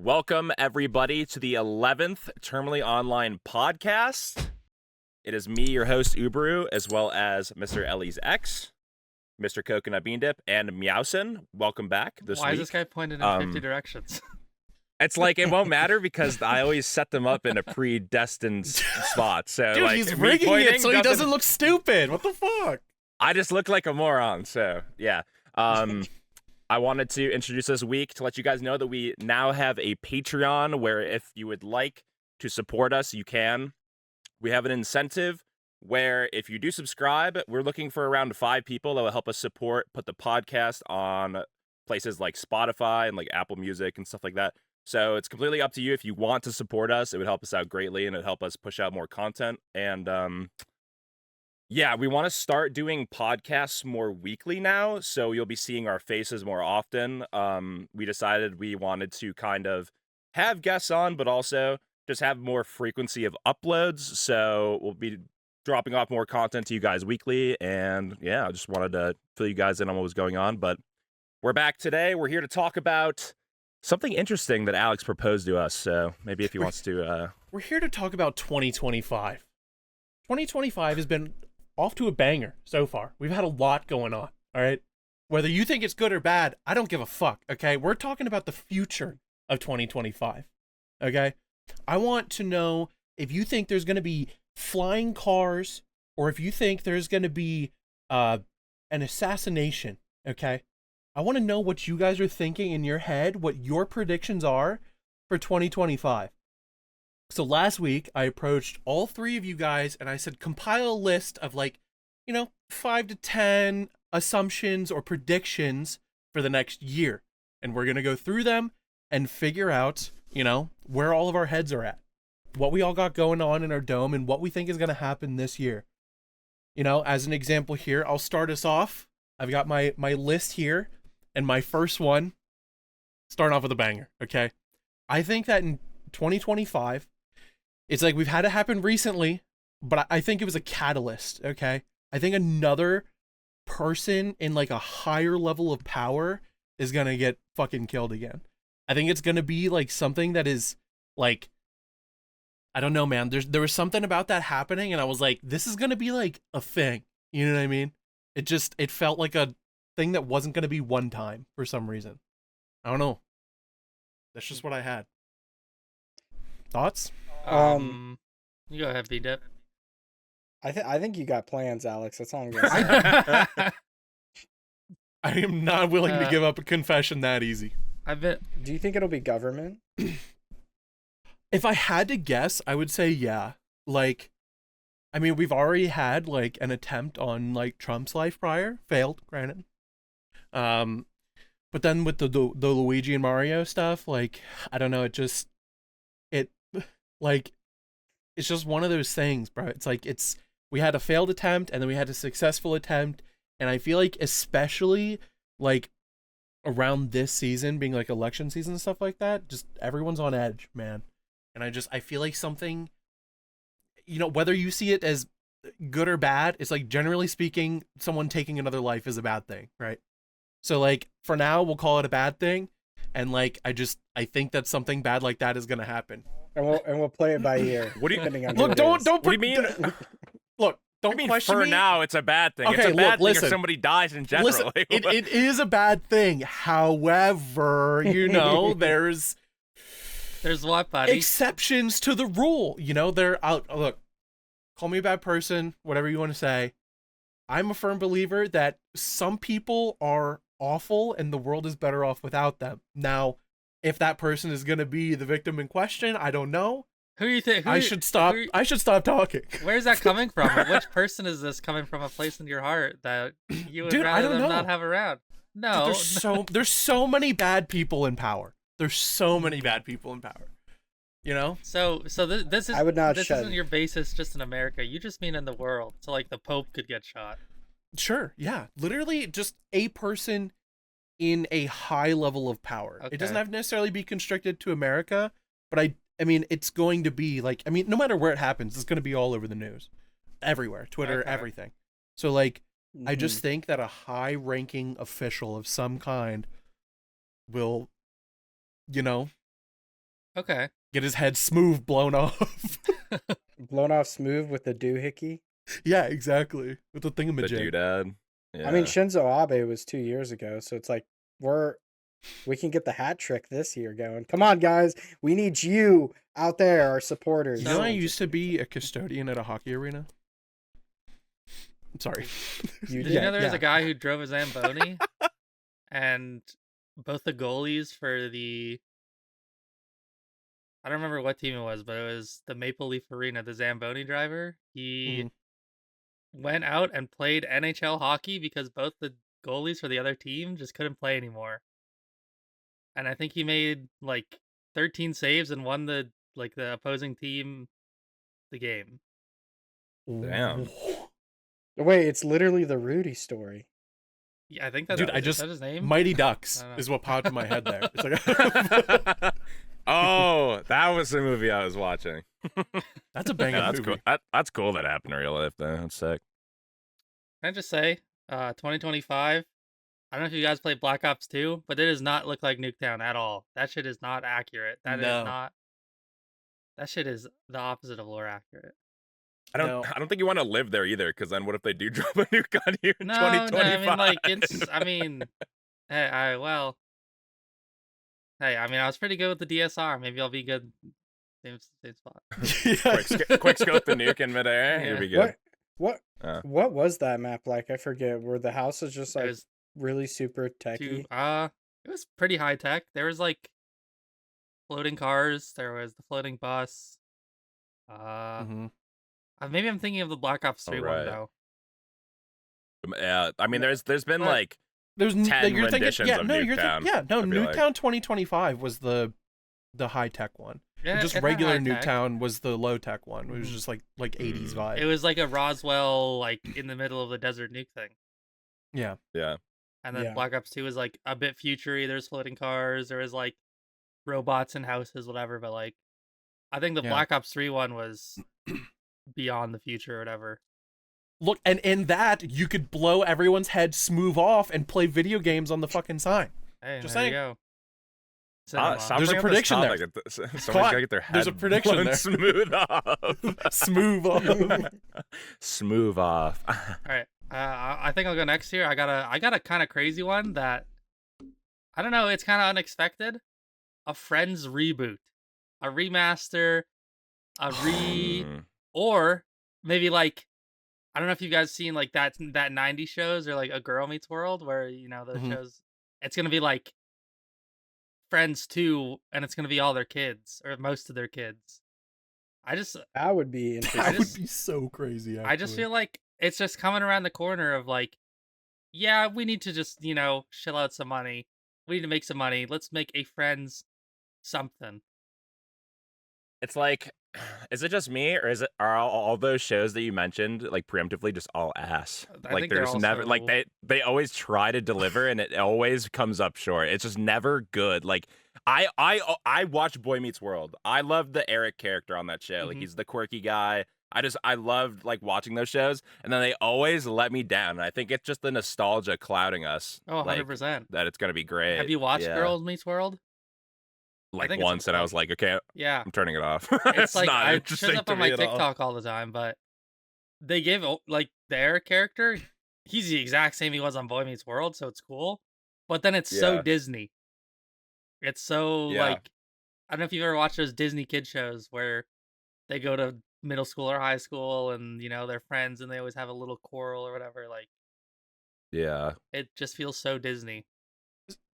Welcome, everybody, to the 11th Terminally Online podcast. It is me, your host, Ubaru, as well as Mr. Ellie's ex, Mr. Coconut Beandip, and miaowson. Welcome back this week. Why is this guy pointed in 50 directions? It's like, it won't matter because I always set them up in a predestined spot. So, dude, like, he's rigging it so he doesn't look stupid. What the fuck? I just look like a moron, so, yeah. I wanted to introduce this week to let you guys know that we now have a Patreon where if you would like to support us, you can. We have an incentive where if you do subscribe, we're looking for around 5 people that will help us put the podcast on places like Spotify and like Apple Music and stuff like that. So it's completely up to you. If you want to support us, it would help us out greatly and it would help us push out more content. And yeah, we want to start doing podcasts more weekly now, so you'll be seeing our faces more often. We decided we wanted to kind of have guests on, but also just have more frequency of uploads, so we'll be dropping off more content to you guys weekly, and yeah, I just wanted to fill you guys in on what was going on, but we're back today. We're here to talk about something interesting that Alex proposed to us, so maybe if he wants to... We're here to talk about 2025. 2025 has been off to a banger so far. We've had a lot going on, all right? Whether you think it's good or bad, I don't give a fuck, okay? We're talking about the future of 2025, okay? I want to know if you think there's going to be flying cars or if you think there's going to be an assassination, okay? I want to know what you guys are thinking in your head, what your predictions are for 2025. So last week, I approached all 3 of you guys and I said, compile a list of 5 to 10 assumptions or predictions for the next year. And we're going to go through them and figure out, where all of our heads are at, what we all got going on in our dome and what we think is going to happen this year. As an example here, I'll start us off. I've got my list here and my first one, starting off with a banger, okay? I think that in 2025, it's like we've had it happen recently, but I think it was a catalyst, okay? I think another person in like a higher level of power is going to get fucking killed again. I think it's going to be like something that is like, I don't know, man. There was something about that happening and I was like, this is going to be like a thing. You know what I mean? It felt like a thing that wasn't going to be one time for some reason. I don't know. That's just what I had. Thoughts? You go ahead, Beandip. I think you got plans, Alex. That's all I'm gonna say. I am not willing to give up a confession that easy. Do you think it'll be government? If I had to guess, I would say yeah. We've already had like an attempt on like Trump's life prior, failed, granted. But then with the Luigi and Mario stuff, I don't know, it's just one of those things, bro. It's like we had a failed attempt and then we had a successful attempt, and I feel like especially like around this season being like election season and stuff like that, just everyone's on edge, man. And I feel like something, whether you see it as good or bad, it's like generally speaking, someone taking another life is a bad thing, right? So like for now we'll call it a bad thing, and like I think that something bad like that is gonna happen. And we'll play it by ear. What do you look? Don't. What do you mean? Look, don't mean question for me. now it's a bad thing. Okay, it's a bad thing listen. if somebody dies in general. Listen, it is a bad thing. However, there's what, buddy? exceptions to the rule. They're out. Look, call me a bad person, whatever you want to say. I'm a firm believer that some people are awful and the world is better off without them. Now, if that person is going to be the victim in question, I don't know. Who do you think? I should stop talking. Where's that coming from? Which person is this coming from? A place in your heart that you would Dude, I rather don't them know. not have around? No. Dude, there's so many bad people in power. There's so many bad people in power. So this is I would not this shed. isn't your basis just in America. You just mean in the world. So like the Pope could get shot. Sure, yeah. Literally just a person in a high level of power. Okay. It doesn't have to necessarily be constricted to America, but I mean, it's going to be no matter where it happens, it's going to be all over the news. Everywhere, Twitter, Okay. everything. So I just think that a high-ranking official of some kind will, Okay. Get his head smooth blown off. Blown off smooth with the doohickey. Yeah, exactly. With the The thingamajig. doodad. Yeah. I mean, Shinzo Abe was 2 years ago, so it's like we can get the hat trick this year going. Come on, guys, we need you out there, our supporters. You know, I used to be a custodian at a hockey arena. I'm sorry. You Did you know there was yeah. a guy who drove a Zamboni, and both the goalies for I don't remember what team it was, but it was the Maple Leaf Arena, the Zamboni driver. He went out and played NHL hockey because both the goalies for the other team just couldn't play anymore. And I think he made like 13 saves and won the opposing team the game. Damn. Wait, it's literally the Rudy story. Yeah, I think that's Dude, is that his name. Mighty Ducks I don't know. is what popped in my head there. It's like, Oh, that was the movie I was watching. that's a banging Yeah, that's movie. cool. That's cool that happened in real life, though. That's sick. Can I just say, 2025. I don't know if you guys played Black Ops 2, but it does not look like Nuketown at all. That shit is not accurate. That is No. not. That shit is the opposite of lore accurate. I don't. No. I don't think you want to live there either, because then what if they do drop a nuke on you in No, 2025? I mean like it's. I mean, hey, I was pretty good with the DSR. Maybe I'll be good. Same spot. quick scope the nuke in midair. Yeah. You'll be good. What was that map like? I forget. Were the houses just It like was really super techy? it was pretty high tech. There was like floating cars. There was the floating bus. Mhm. Maybe I'm thinking of the Black Ops 3 right. one though. Yeah, I mean, there's been But- like There's 10 you're thinking, renditions yeah, of no, Nuketown, yeah, no, I feel like. Nuketown 2025 was the high tech one. Yeah, And just it had regular high-tech. Nuketown was the low tech one. It was Mhm. just like 80s vibe. It was like a Roswell, like in the middle of the desert nuke thing. yeah. yeah. And then Yeah. Black Ops 2 was like a bit futury. There's floating cars. There was like robots in houses, whatever. But like, I think the Yeah. Black Ops 3 one was beyond the future or whatever. Look, and in that you could blow everyone's head smooth off and play video games on the fucking sign. Hey, Just there saying. you go. Stop There's a bringing up this prediction there. topic. Someone's Caught. gotta get their head There's a prediction blown there. smooth off. Smooth off. Smooth off. All right. I think I'll go next here. I got a kind of crazy one that I don't know. It's kind of unexpected. A Friends reboot, a remaster, or maybe like I don't know if you guys seen like that 90s shows or like A Girl Meets World where the Mhm. shows. It's gonna be like Friends 2, and it's gonna be all their kids or most of their kids. That would be interesting. That just- would be so crazy. I just feel like it's just coming around the corner of like, yeah, we need to just, chill out some money. We need to make some money. Let's make a Friends something. It's like, is it just me, or are all those shows that you mentioned like preemptively just all ass? I Like think they're there's never like also- they always try to deliver and it always comes up short. It's just never good. Like I watched Boy Meets World. I loved the Eric character on that show. Like Mhm. he's the quirky guy. I loved like watching those shows, and then they always let me down. And I think it's just the nostalgia clouding us. Oh, like, 100%. that it's gonna be great. Have you watched Yeah. Girls Meets World? Like think it's once, and I was like, okay, Yeah. I'm turning it off. It's like not I interesting shows up to on me my at all. TikTok all the time, but they give like their character, he's the exact same he was on Boy Meets World, so it's cool. But then it's so Yeah. Disney. It's so Yeah. like I don't know if you've ever watched those Disney kid shows where they go to middle school or high school and they're friends and they always have a little quarrel or whatever. Like Yeah. it just feels so Disney.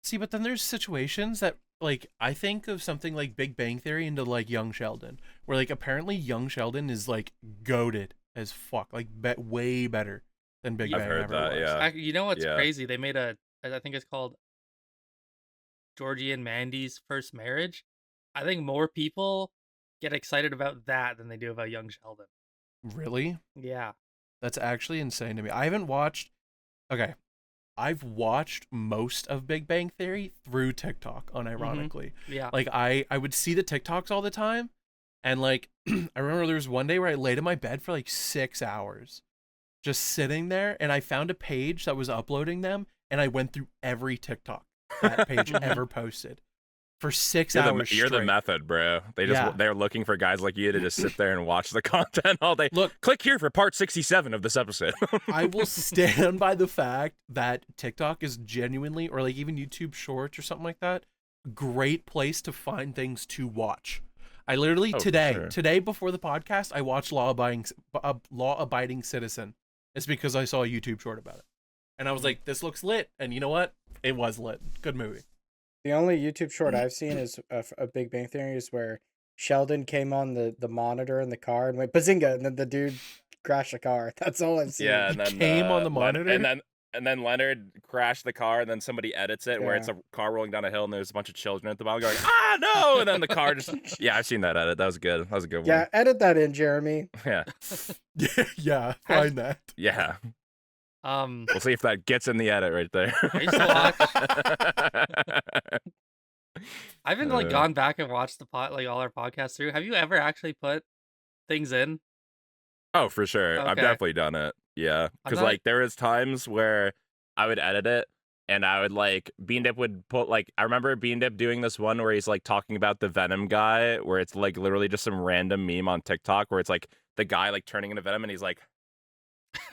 See, but then there's situations that like I think of something like Big Bang Theory into like Young Sheldon, where like apparently Young Sheldon is like goated as fuck, like way better than Big I've Bang heard ever that, was. yeah. You know what's Yeah. crazy? They made I think it's called Georgie and Mandy's First Marriage. I think more people get excited about that than they do about Young Sheldon. Really? Yeah. That's actually insane to me. I haven't watched. Okay, I've watched most of Big Bang Theory through TikTok, unironically. Yeah. Like I would see the TikToks all the time, and like I remember there was one day where I laid in my bed for like 6 hours, just sitting there, and I found a page that was uploading them, and I went through every TikTok that page ever posted. for 6 You're hours you're the straight. method, bro. Yeah. They're looking for guys like you to just sit there and watch the content all day. Look, Click here for part 67 of this episode. I will stand by the fact that TikTok is genuinely, or like even YouTube Shorts or something like that, great place to find things to watch. I literally Oh, for today sure. before the podcast, I watched Law Abiding Citizen. It's because I saw a YouTube short about it, and I was like, "This looks lit," and you know what? It was lit. Good movie. The only YouTube short I've seen is a Big Bang Theory is where Sheldon came on the monitor in the car and went bazinga, and then the dude crashed the car. That's all I've seen. Yeah, He and then came on the monitor? and then Leonard crashed the car, and then somebody edits it where it's Yeah. a car rolling down a hill, and there's a bunch of children at the bottom going, "Ah, no!" And then the car just I've seen that edit. That was good. That was a good one. Yeah, edit that in, Jeremy. Yeah, Yeah, find that. yeah. Um, We'll see if that gets in the edit right there. I used to I've been like Uh. gone back and watched like all our podcasts through. Have you ever actually put things in? Oh, for sure. I've Okay. definitely done it. Yeah. I'm Because, not- like, there was times where I would edit it and I would, like, Beandip would put, like, I remember Beandip doing this one where he's, like, talking about the Venom guy, where it's, like, literally just some random meme on TikTok where it's, like, the guy, like, turning into Venom and he's, like,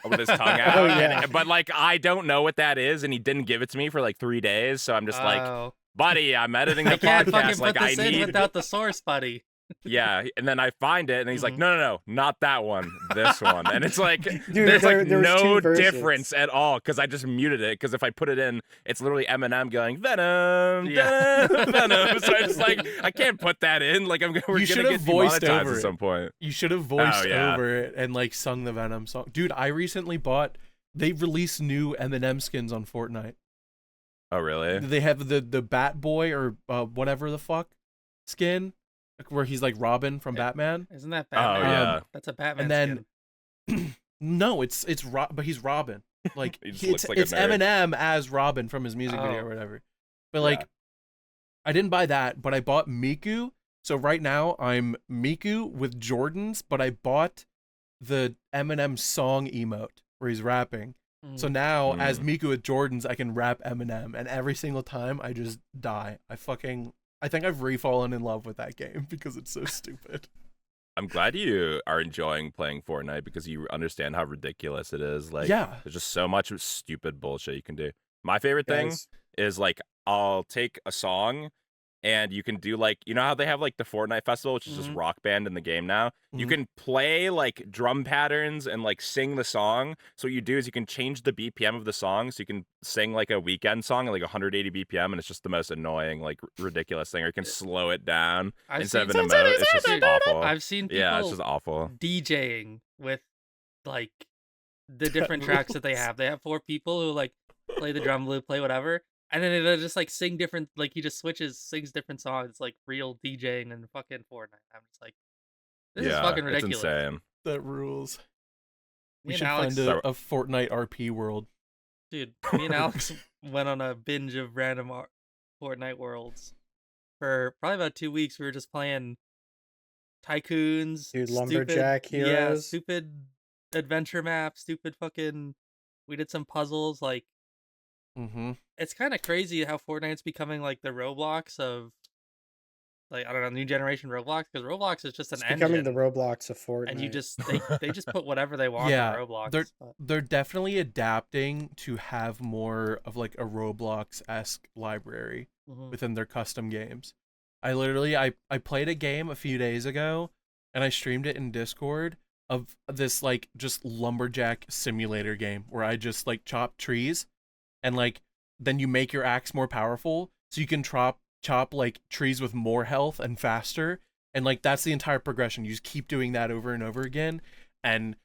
with his tongue out. Oh, yeah. But, like, I don't know what that is and he didn't give it to me for, like, 3 days. So I'm just like, Oh. buddy, I'm editing the I can't fucking podcast. Like, put I this in need. without the source, buddy. Yeah, and then I find it, and he's like, Mhm. no, not that one, this one. And it's like, Dude, there's like there was no two versions. difference at all, because I just muted it, because if I put it in, it's literally Eminem going, Venom, Yeah. Venom. So it's like, I can't put that in. Like, we're You going should to have get voiced demonetized over at it. some point. You should have voiced yeah. over it and like sung the Venom song. Dude, I recently bought. They released new Eminem skins on Fortnite. Oh, really? They have the Bat Boy or whatever the fuck skin, where he's like Robin from Batman. Isn't that Oh, Batman? yeah. That's a Batman. And then no, it's but he's Robin. Like He just it's looks like a it's nerd. Eminem as Robin from his music video Oh. or whatever. But like, I didn't buy that, but I bought Miku. So right now I'm Miku with Jordans, but I bought the Eminem song emote where he's rapping. skin. So now as Mm. Miku with Jordans, I can rap Eminem, and every single time I just die. I think I've re-fallen in love with that game because it's so stupid. I'm glad you are enjoying playing Fortnite because you understand how ridiculous it is. Like, Yeah. there's just so much stupid bullshit you can do. My favorite thing Guys, is like I'll take a song and you can do like, you know how they have like the Fortnite festival, which is just Mhm. Rock Band in the game now. You Mhm. can play like drum patterns and like sing the song. So what you do is you can change the BPM of the song, so you can sing like a weekend song at like 180 BPM, and it's just the most annoying, like ridiculous thing. Or you can slow it down I've instead seen, of an emote. It's just Dude, awful. I've seen people Yeah, it's just awful. DJing with like the different tracks that they have. They have 4 people who like play the drum loop, play whatever, and then they just like sing different. Like he just sings different songs. It's like real DJing and fucking Fortnite. I'm just like, this is fucking ridiculous. It's insane. That rules. Me We and should Alex, find a Fortnite RP world. dude, me and Alex went on a binge of random Fortnite worlds for probably about 2 weeks. We were just playing tycoons, Dude, stupid- Lumberjack yeah, Heroes. stupid adventure maps, stupid fucking. We did some puzzles. Like, Mm-hmm. it's kind of crazy how Fortnite's becoming like the Roblox of, like, I don't know, new generation Roblox, because Roblox is just an It's becoming engine, the Roblox of Fortnite. and you just they just put whatever they want Yeah, on Roblox. they're- but- They're definitely adapting to have more of like a Roblox-esque library Mhm. within their custom games. I played a game a few days ago and I streamed it in Discord of this like just lumberjack simulator game where I just like chop trees and like then you make your axe more powerful so you can chop like trees with more health and faster, and like that's the entire progression. You just keep doing that over and over again. And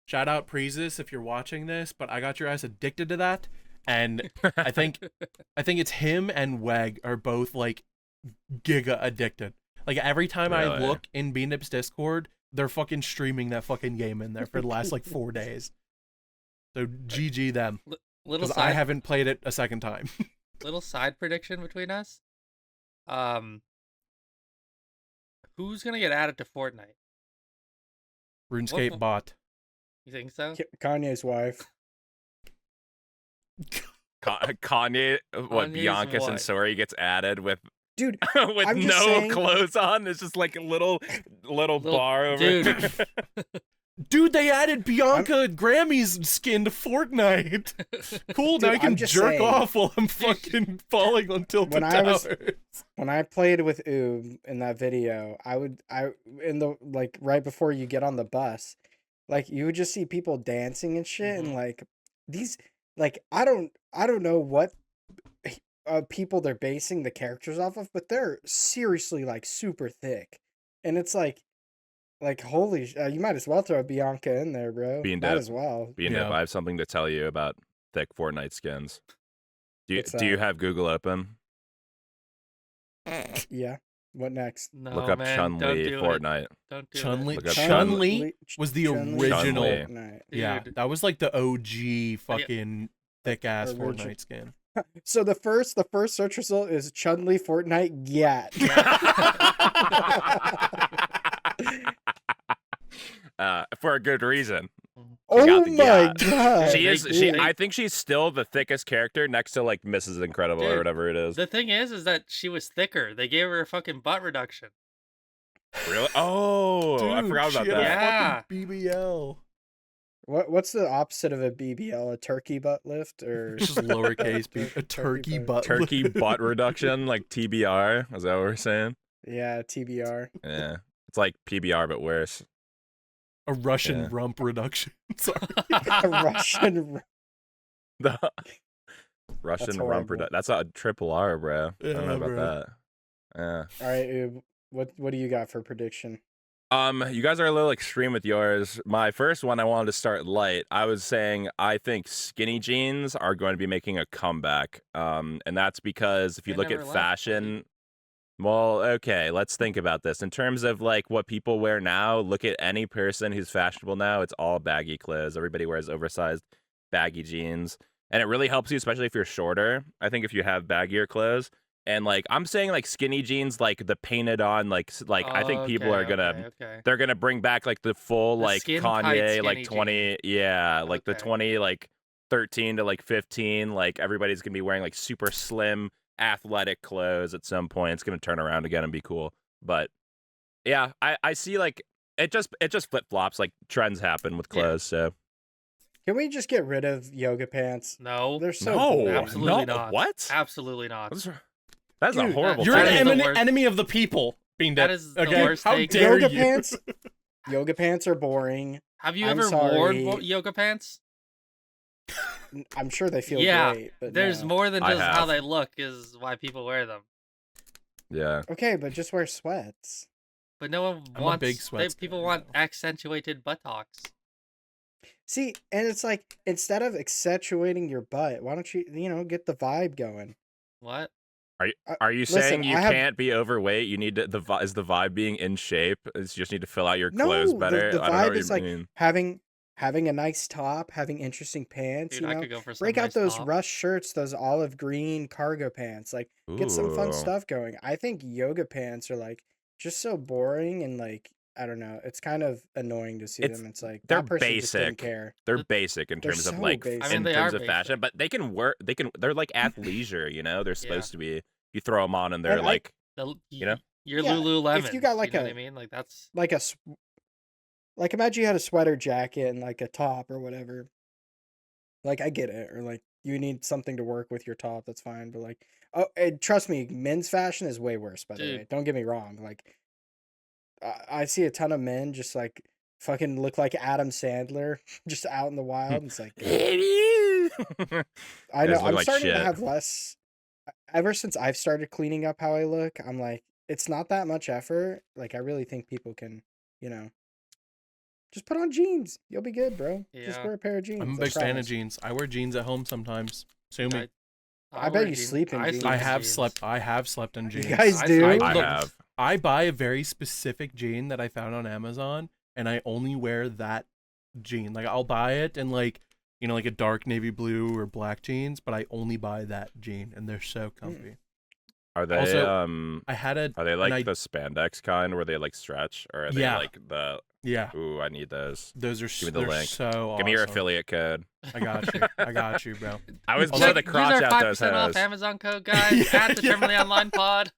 shout out Prezus if you're watching this, but I got your ass addicted to that. And I think it's him and Weg are both like giga addicted. Like every time I Really? look in Beandip's Discord, they're fucking streaming that fucking game in there for the last like 4 days. So GG them, little because I side haven't played it a second time. little side prediction between us. Who's gonna get added to Fortnite? RuneScape bot. You think so? Kanye's wife. Kanye, what, Kanye's Bianca what? Sensori gets added with Dude, with I'm no just saying- clothes on. It's just like a little bar over. Dude. Dude, they added Bianca Grammy's skin to Fortnite. Cool, now Dude, I can I'm just jerk saying. off while I'm fucking falling on tilted When I was- towers. when I played with Oob in that video, in the like right before you get on the bus, like you would just see people dancing and shit, and like these, like I don't know what people they're basing the characters off of, but they're seriously like super thick, and it's like holy, you might as well throw Bianca in there, bro. Beandip. Might as well. Beandip, Yeah. I have something to tell you about thick Fortnite skins. What's Do you that? have Google open? Yeah. What next? No, Look up man, Chun don't Li do it. Fortnite. Don't do Chun-Li, Look up Chun-Li was the Chun-Li original. Chun-Li. Fortnite. Yeah, Dude. that was like the OG fucking thick ass Original. Fortnite skin. So the first search result is Chun-Li Fortnite Gat. For a good reason. Oh got the my gat. god. She is. they- I think she's still the thickest character next to like Mrs. Incredible or Dude, whatever it is. The thing is that she was thicker. They gave her a fucking butt reduction. Really? Oh, I Dude, forgot about she had a that. Yeah. fucking BBL. What's the opposite of a BBL? A turkey butt lift or Just lowercase b. A turkey butt. Turkey butt reduction, like TBR. Is that what we're saying? Yeah, TBR. Yeah, it's like PBR but worse. A Russian Yeah. rump reduction. Sorry. A Russian. The Russian rump horrible. reduction. That's a triple R, bro. I don't know Yeah, about bro. that. Yeah. All right, Oob, what do you got for prediction? You guys are a little extreme with yours. My first one, I wanted to start light. I was saying I think skinny jeans are going to be making a comeback. And that's because if you They look never at left, fashion, well, okay, let's think about this. In terms of like what people wear now, look at any person who's fashionable now. It's all baggy clothes. Everybody wears oversized baggy jeans. And it really helps you, especially if you're shorter. I think if you have baggier clothes. And like I'm saying like skinny jeans, like the painted on, like I think people are gonna they're gonna bring back like the full The like skin-tight Kanye like skinny 20 yeah like the Okay. 20 like 13 to like 15 like everybody's gonna be wearing like super slim athletic clothes at some point. It's gonna turn around again and be cool. But yeah, I see like it just flip flops, like trends happen with Yeah. clothes. So Can we just get rid of yoga pants? No, They're so no, boring. absolutely no, not. what? Absolutely not. That's a Dude, horrible You're That an is the enemy, worst- enemy of the people, Beandip. That is the okay? worst How take. dare Yoga you? pants? Yoga pants are boring. Have you I'm ever sorry. worn yoga pants? I'm sure they feel Yeah, great, but There's no. more than I just how have. they look is why people wear them. Yeah. Okay, but just wear sweats. But no one I'm a wants. big sweats people guy, want though. accentuated buttocks. See, and it's like instead of accentuating your butt, why don't you get the vibe going? What? Are you Listen, saying you I have- can't be overweight? You need to, is the vibe being in shape? Is you just need to fill out your No, clothes the- better? the I don't know vibe what is you like mean. Having a nice top, having interesting pants. Dude, I could go for some break out nice those top. rush shirts, those olive green cargo pants. Like get some fun Ooh. stuff going. I think yoga pants are like just so boring and like I don't know. It's kind of annoying to see It's- them. It's like they're that person just didn't basic. care. They're basic in They're terms of so like basic. I mean, in they terms are of fashion, basic. but they can work. They're like athleisure, you know. They're supposed to be. You throw them on and they're And I- like You know? Your Yeah, Lululemon. if you got, like, know a- what I mean, like that's Like like imagine you had a sweater jacket and like a top or whatever. Like I get it, or like you need something to work with your top. That's fine, but like and trust me, men's fashion is way worse. By the Dude. way, don't get me wrong. Like I see a ton of men just like fucking look like Adam Sandler, just out in the wild. And it's like I know Guys look I'm like starting to shit. have less. Ever since I've started cleaning up how I look, I'm like, it's not that much effort. Like I really think people can, just put on jeans. You'll be good, bro. Just Yeah. wear a pair of jeans. I'm a I big fan of promise. jeans. I wear jeans at home sometimes. Sue me. I bet you sleep in jeans. I have slept in jeans. You guys do? I I look, have. I buy a very specific jean that I found on Amazon, and I only wear that jean. Like I'll buy it in like like a dark navy blue or black jeans, but I only buy that jean, and they're so comfy. Are they Also, I had a are they like I- the spandex kind where they like stretch, or are they Yeah. like the? yeah. Ooh, I need those. Those are Give me the they're link. so Give me your awesome. affiliate code. I got you. I got you, bro. I was Also- blow the Use crotch our out those 5% off hoes. Amazon code, guys. Yeah, at the yeah. Terminally Online Pod.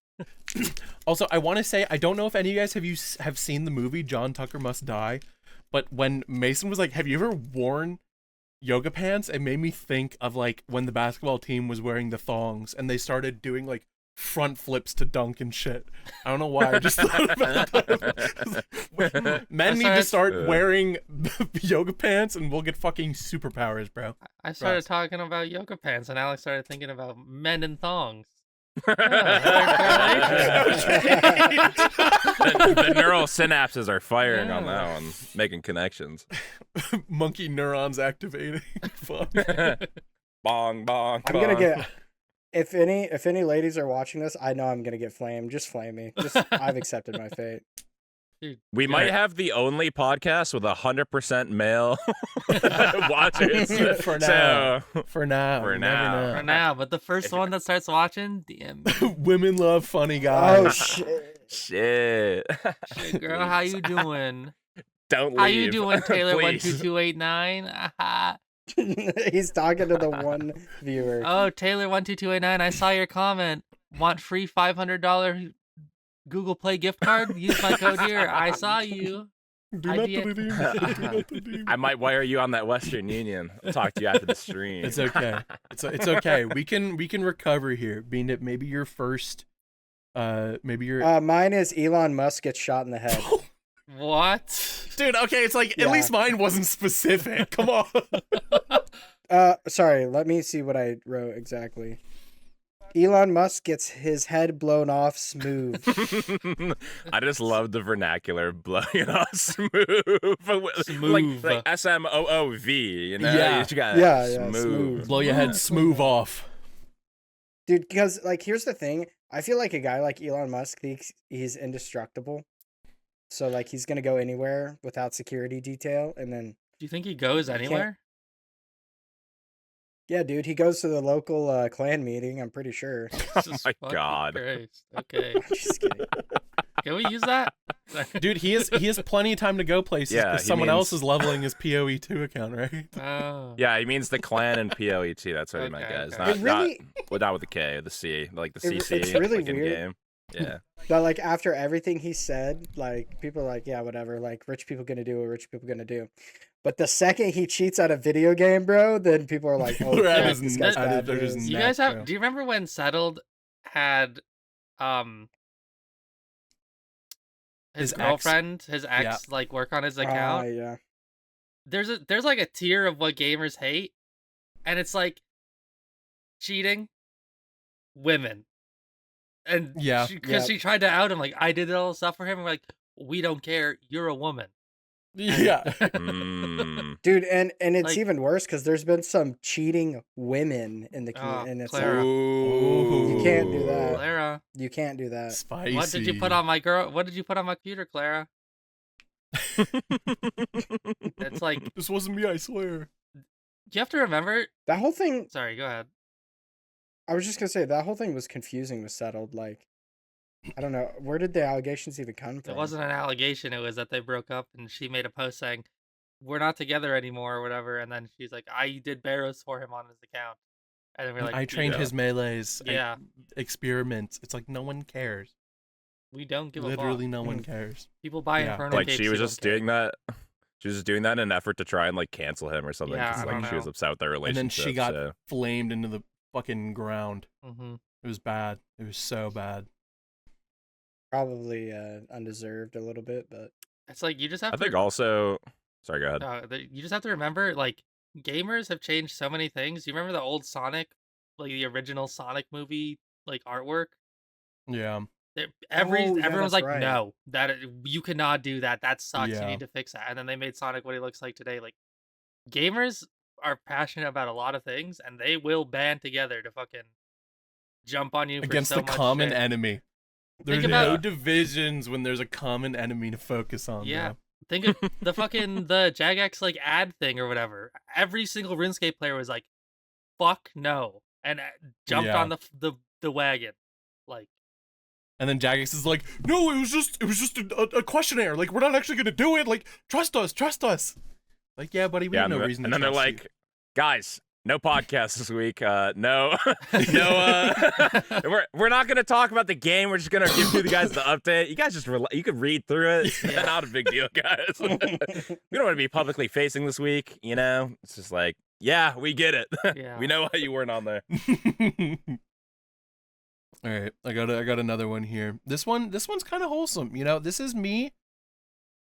Also, I want to say, I don't know if any of you guys have seen the movie John Tucker Must Die, but when Mason was like, have you ever worn yoga pants? It made me think of like when the basketball team was wearing the thongs and they started doing like front flips to dunk and shit. I don't know why. I just thought about that. Men need to start wearing yoga pants and we'll get fucking superpowers, bro. I started talking about yoga pants and Alex started thinking about men in thongs. The neural synapses are firing on that one, making connections. Monkey neurons activating. Fuck. Bong bong. I'm gonna get. If any ladies are watching this, I know I'm gonna get flamed. Just flame me. I've accepted my fate. Dude, We might have the only podcast with 100% male watchers. For now. So, For now. For You now. never for know. now, but the first one that starts watching, damn Women love funny guys. Oh shit! shit. shit, girl, how you doing? Don't leave. How you doing, Taylor? Please. 12289. He's talking to the one viewer. Oh, Taylor 12289. I saw your comment. Want free $500 Google Play gift card? Use my code here. I saw you. Do not idea. believe. Do not believe. I might wire you on that Western Union. I'll talk to you after the stream. It's okay. It's okay. We can recover here. Beandip, maybe your first. Maybe your. Mine is Elon Musk gets shot in the head. What? Dude, okay, it's like at Yeah. least mine wasn't specific. Come on. Sorry. Let me see what I wrote exactly. Elon Musk gets his head blown off smooth. I just love the vernacular, blowing it off smooth. Smooth. Like SMOOV, you know? Yeah. You got Yeah, smooth. smooth. Blow your head smooth off. Dude, because like here's the thing. I feel like a guy like Elon Musk thinks he's indestructible. So like he's gonna go anywhere without security detail, and then Do you think he goes anywhere? yeah, dude, he goes to the local clan meeting. I'm pretty sure. Jesus my fucking God. Christ. Okay. Just kidding. Can we use that? Dude, he has plenty of time to go places Yeah, because he someone means- else is leveling his PoE2 account, right? Oh. Yeah, he means the clan and PoE2. That's what he meant, Okay, guys. okay. Not, It really- not with the K, the C, like the It- CC. it's really like in weird. game. Yeah. But like after everything he said, like people are like, yeah, whatever. Like rich people gonna do what rich people gonna do. But the second he cheats at a video game, bro, then people are like, oh, People are out of fuck, his this net- guy's out of bad their news. news. You guys have? bro. Do you remember when Settled had his His ex. girlfriend, his ex, like work on his account? Yeah. There's like a tier of what gamers hate, and it's like cheating, women, and Yeah. because she tried to out him, like I did all the stuff for him. And we're like, we don't care. You're a woman. Yeah. Mm. Dude, and it's Like- even worse because there's been some cheating women in the community, and it's Clara. like, Ooh. You can't do that. Clara, you can't do that. Spicy. what did you put on my girl? What did you put on my computer, Clara? It's like This wasn't me, I swear. you have to remember. That whole thing, Sorry, go ahead. I was just gonna say, that whole thing was confusing with Settled. Like, I don't know, where did the allegations even come from? It wasn't an allegation. It was that they broke up, and she made a post saying, "We're not together anymore," or whatever. And then she's like, "I did barrows for him on his account," and then we're like, I trained yeah. his melees. Yeah. Experiments. It's like no one cares. "We don't give Literally a fuck." no one cares. People buy Yeah. Inferno Like capes, she was they just don't care. doing that. She was just doing that in an effort to try and like cancel him or something. Yeah, 'cause, I like don't she was know. upset with their And relationship. then she got so. flamed into the fucking ground. Mhm. It was bad. It was so bad. Probably undeserved a little bit, but It's like you just have I to. think also. Sorry, go ahead. You just have to remember, like gamers have changed so many things. You remember the old Sonic, like the original Sonic movie, like artwork. Yeah. yeah, Everyone's that's like, right. no, you cannot do that. That sucks. You Yeah. need to fix that. And then they made Sonic what he looks like today. Like, gamers are passionate about a lot of things, and they will band together to fucking jump on you for Against so the much common shit. enemy. There's about- no divisions when there's a common enemy to focus on. Yeah. Bro. Think of the fucking the JAGEX like ad thing or whatever. Every single RuneScape player was like, "Fuck no," and jumped Yeah. on the wagon. Like, And then Jagex is like, no, it was just a questionnaire. Like, we're not actually gonna do it. Like, trust us. Like, yeah, buddy, we Yeah, have no and reason and to then they're trust like, guys, no podcast this week. No, we're not gonna talk about the game. We're just gonna give you guys the update. You guys just you can read through it. Yeah. Not a big deal, guys. We don't want to be publicly facing this week. You know, it's just like, yeah, we get it. Yeah. We know why you weren't on there. All right, I got another one here. This one's kind of wholesome. You know, this is me.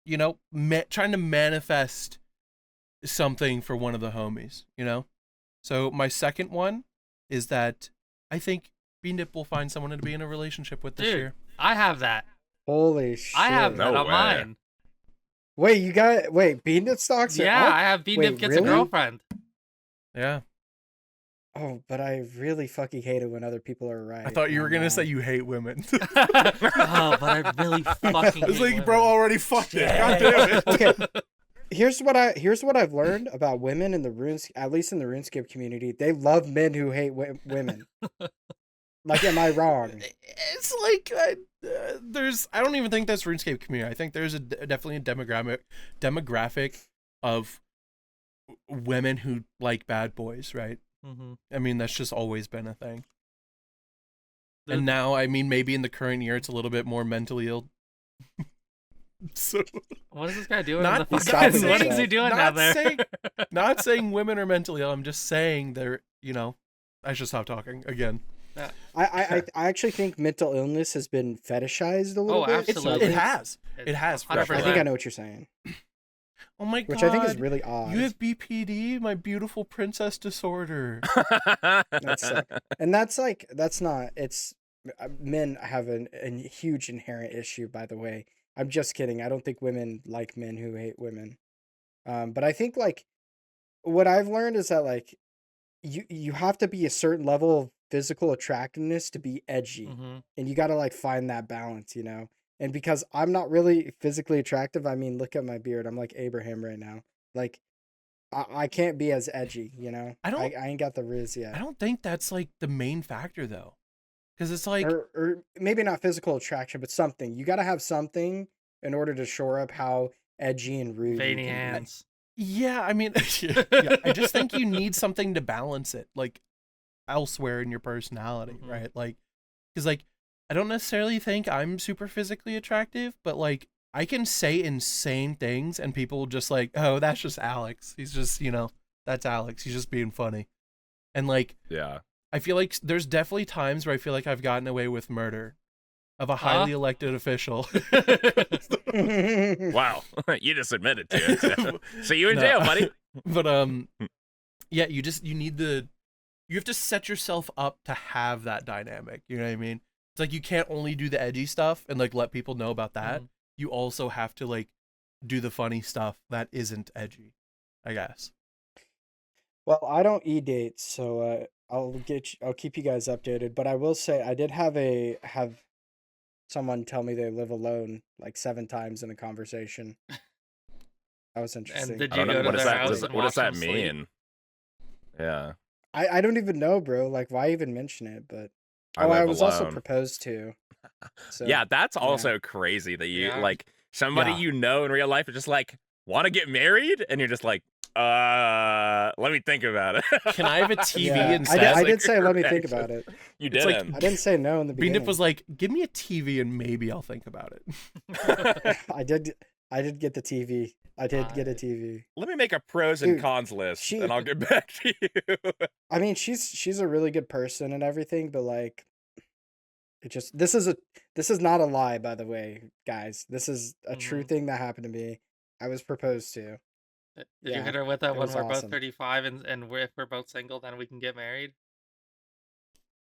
You know, trying to manifest something for one of the homies. You know, so my second one is that I think Beandip will find someone to be in a relationship with this Dude, year. I have that. Holy shit! I have that No on way. mine. Wait, Beandip stocks are Yeah, up? I have Beandip Wait, gets really? a girlfriend. Yeah, Oh, but I really fucking hate it when other people are right. I thought you were I'm gonna not. say you hate women. Oh, but I really fucking. I was hate like, bro, women. already fucked it. Yeah. God damn it. Okay. Here's what I've learned about women in the at least in the RuneScape community. They love men who hate women. Like, am I wrong? It's like I don't even think that's RuneScape community. I think there's definitely a demographic of women who like bad boys, right? Mm-hmm. I mean, that's just always been a thing. The- And now, I mean, maybe in the current year, it's a little bit more mentally ill. So, What is this guy doing? Not- in the Stop fucking, it, what Seth. is he doing Not down there? saying- not saying women are mentally ill. I'm just saying they're, you know, I should stop talking again. I actually think mental illness has been fetishized a little Oh, bit. absolutely. It has. It has, for I 100%. think I know what you're saying, Oh my god. which I think is really odd. You have BPD, my beautiful princess disorder. That's and that's not. It's men have a huge inherent issue. By the way, I'm just kidding. I don't think women like men who hate women. But I think like what I've learned is that like you have to be a certain level of physical attractiveness to be edgy, Mhm. and you got to like find that balance, you know. And because I'm not really physically attractive, I mean, look at my beard. I'm like Abraham right now. Like, I can't be as edgy, you know. I ain't got the riz yet. I don't think that's like the main factor though. Because it's like, Or maybe not physical attraction, but something. You got to have something in order to shore up how edgy and rude you Veiny can be. hands. yeah, I mean, yeah, I just think you need something to balance it, like elsewhere in your personality, Mhm. right? Like, because like, I don't necessarily think I'm super physically attractive, but like, I can say insane things and people will just like, oh, that's just Alex. He's just, you know, that's Alex. He's just being funny. And like, Yeah. I feel like there's definitely times where I feel like I've gotten away with murder of a highly elected official. Wow. You just admitted to it. So, so you in No. jail, buddy. But yeah, you have to set yourself up to have that dynamic. You know what I mean? It's like you can't only do the edgy stuff and like let people know about that. Mhm. You also have to like do the funny stuff that isn't edgy, I guess. Well, I don't e-date, so I'll keep you guys updated. But I will say I did have someone tell me they live alone like 7 times in a conversation. That was interesting. did I you don't know. go to What does their that, house what and does watch that them sleep? mean? Yeah. I don't even know, bro. Like, why even mention it? But I I live was also alone. proposed to. So Yeah, that's also crazy that you Yeah. like somebody Yeah. you know in real life is just like want to get married, and you're just like, let me think about it. Can I have a TV yeah, instead? I Like did say let me your think reaction. about it. You It's like- didn't. I didn't say no in the beginning. Beandip was like, give me a TV and maybe I'll think about it. I did get the TV. I did get a TV. Let me make a pros and Dude, cons list, she- and I'll get back to you. I mean, she's a really good person and everything, but like, it just this is not a lie, by the way, guys. This is a true Mhm. thing that happened to me. I was proposed to. Did Yeah, you hit her with that it when was we're awesome. both 35 and if we're both single, then we can get married?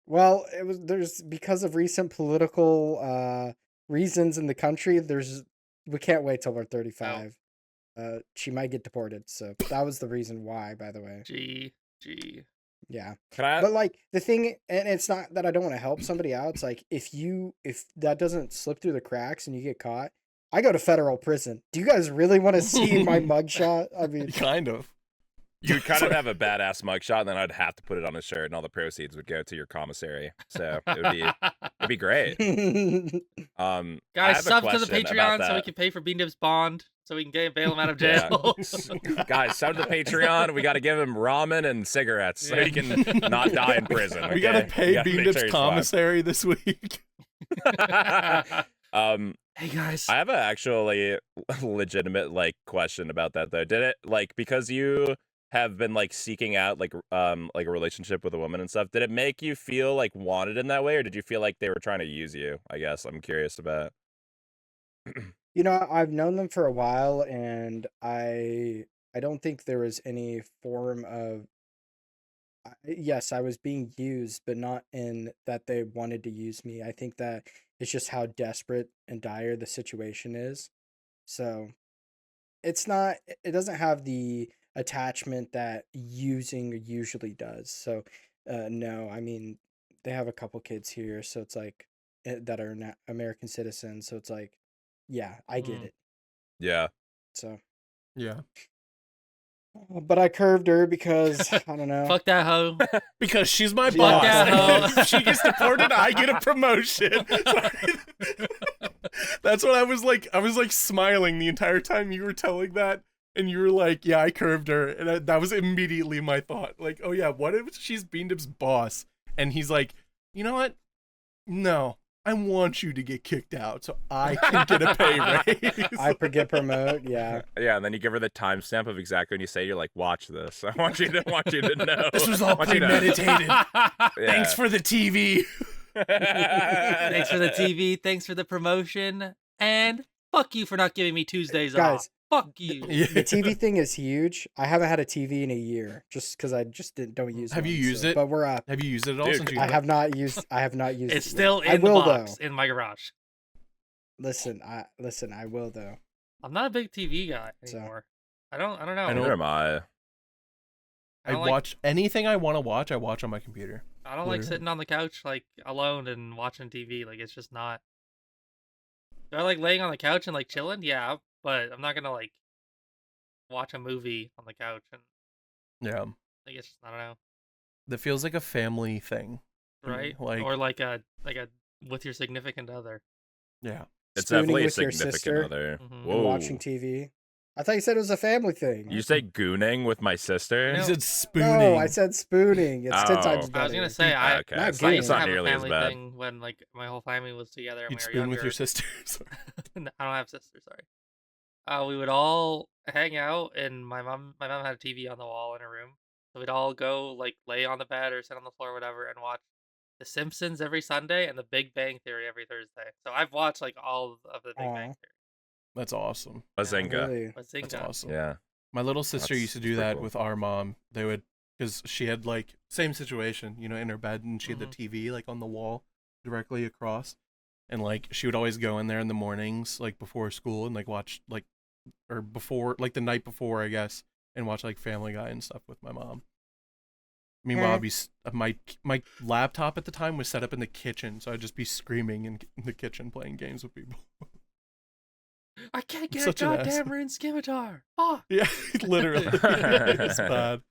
Well, there's because of recent political reasons in the country. We can't wait till we're 35. She might get deported, so that was the reason why. By the way, G. yeah. Can I? But like the thing, and it's not that I don't want to help somebody out. It's like if that doesn't slip through the cracks and you get caught, I go to federal prison. Do you guys really want to see my mugshot? I mean, Kind of. You would kind of have a badass mugshot, and then I'd have to put it on a shirt, and all the proceeds would go to your commissary. So it'd be great. I Guys, have a sub to the question about Patreon so we that. can pay for Beandip's bond. so we can bail him out of Yeah. jail. Guys, sub to the Patreon. We got to give him ramen and cigarettes so he can not die in prison. We gotta okay? pay We gotta make Beandip's sure he's commissary this week. alive. Hey guys. I have a actually legitimate like question about that though. Did it like because you have been like seeking out like a relationship with a woman and stuff, did it make you feel like wanted in that way, or did you feel like they were trying to use you? I guess I'm curious about. You know, I've known them for a while, and I don't think there was any form of yes, I was being used, but not in that they wanted to use me. I think that it's just how desperate and dire the situation is. So it's not, it doesn't have the attachment that using usually does. So no, I mean, they have a couple kids here, so it's like that are American citizens. So it's like, yeah, I get it. Yeah. So, Yeah. but I curved her because I don't know. Fuck that hoe. Because she's my Fuck boss. that hoe. If she gets deported, I get a promotion. Sorry. That's what I was like. I was like smiling the entire time you were telling that, and you were like, "Yeah, I curved her," and that was immediately my thought. Like, "Oh yeah, what if she's Beandip's boss?" And he's like, "You know what? No, I want you to get kicked out so I can get a pay raise." I forget promote. Yeah. Yeah, and then you give her the timestamp of exactly when you say, you're like, watch this. I want you to know. This was all I want you to- premeditated. Yeah. Thanks for the TV. Thanks for the TV. Thanks for the promotion. And fuck you for not giving me Tuesdays off. Guys. Fuck you. The TV thing is huge. I haven't had a TV in a year just because I just don't use. Have you one, used so- it? But we're up. Have you used it at all Dude, since you I have not used. I have not used. It's it still yet. in the I will box though. in my garage. Listen, I will though. I'm not a big TV guy So- anymore. I don't know. I know. Neither am I. I don't like- watch anything I want to watch. I watch on my computer. I don't like Literally. sitting on the couch like alone and watching TV. Like it's just not. Do I like laying on the couch and like chilling? Yeah, but I'm not gonna like watch a movie on the couch and Yeah, like it's just I don't know, that feels like a family thing. to me. right? Like, Or like a with your significant other. yeah, It's Spooning definitely a with your significant sister other. Mhm. and Whoa. watching TV. I thought you said it was a family thing. You say gooning with my sister? he No. said spooning. No, I said spooning. It's 10 Oh. times better. I was gonna say I Okay, Not it's gooning. I not, used it's to not have a nearly as family bad. thing when like my whole family was together and You'd we were spoon younger. with your sisters. I don't have sisters, sorry. We would all hang out, and my mom had a TV on the wall in her room, so we'd all go like lay on the bed or sit on the floor, or whatever, and watch The Simpsons every Sunday and The Big Bang Theory every Thursday. So I've watched like all of The Big Bang Aw. Theory. That's awesome. Bazinga. Really? But That's Zynga. awesome. Yeah. My little sister That's used to do pretty that cool. with our mom. They would, because she had like same situation, you know, in her bed, and she had the TV like on the wall directly across, and like she would always go in there in the mornings, like before school, and like watch like, or before like the night before, I guess, and watch like Family Guy and stuff with my mom. Meanwhile, I'd be my laptop at the time was set up in the kitchen, so I'd just be screaming in the kitchen playing games with people. I can't get Such a an ass. goddamn ring scimitar. Fuck. Yeah, literally. It was bad.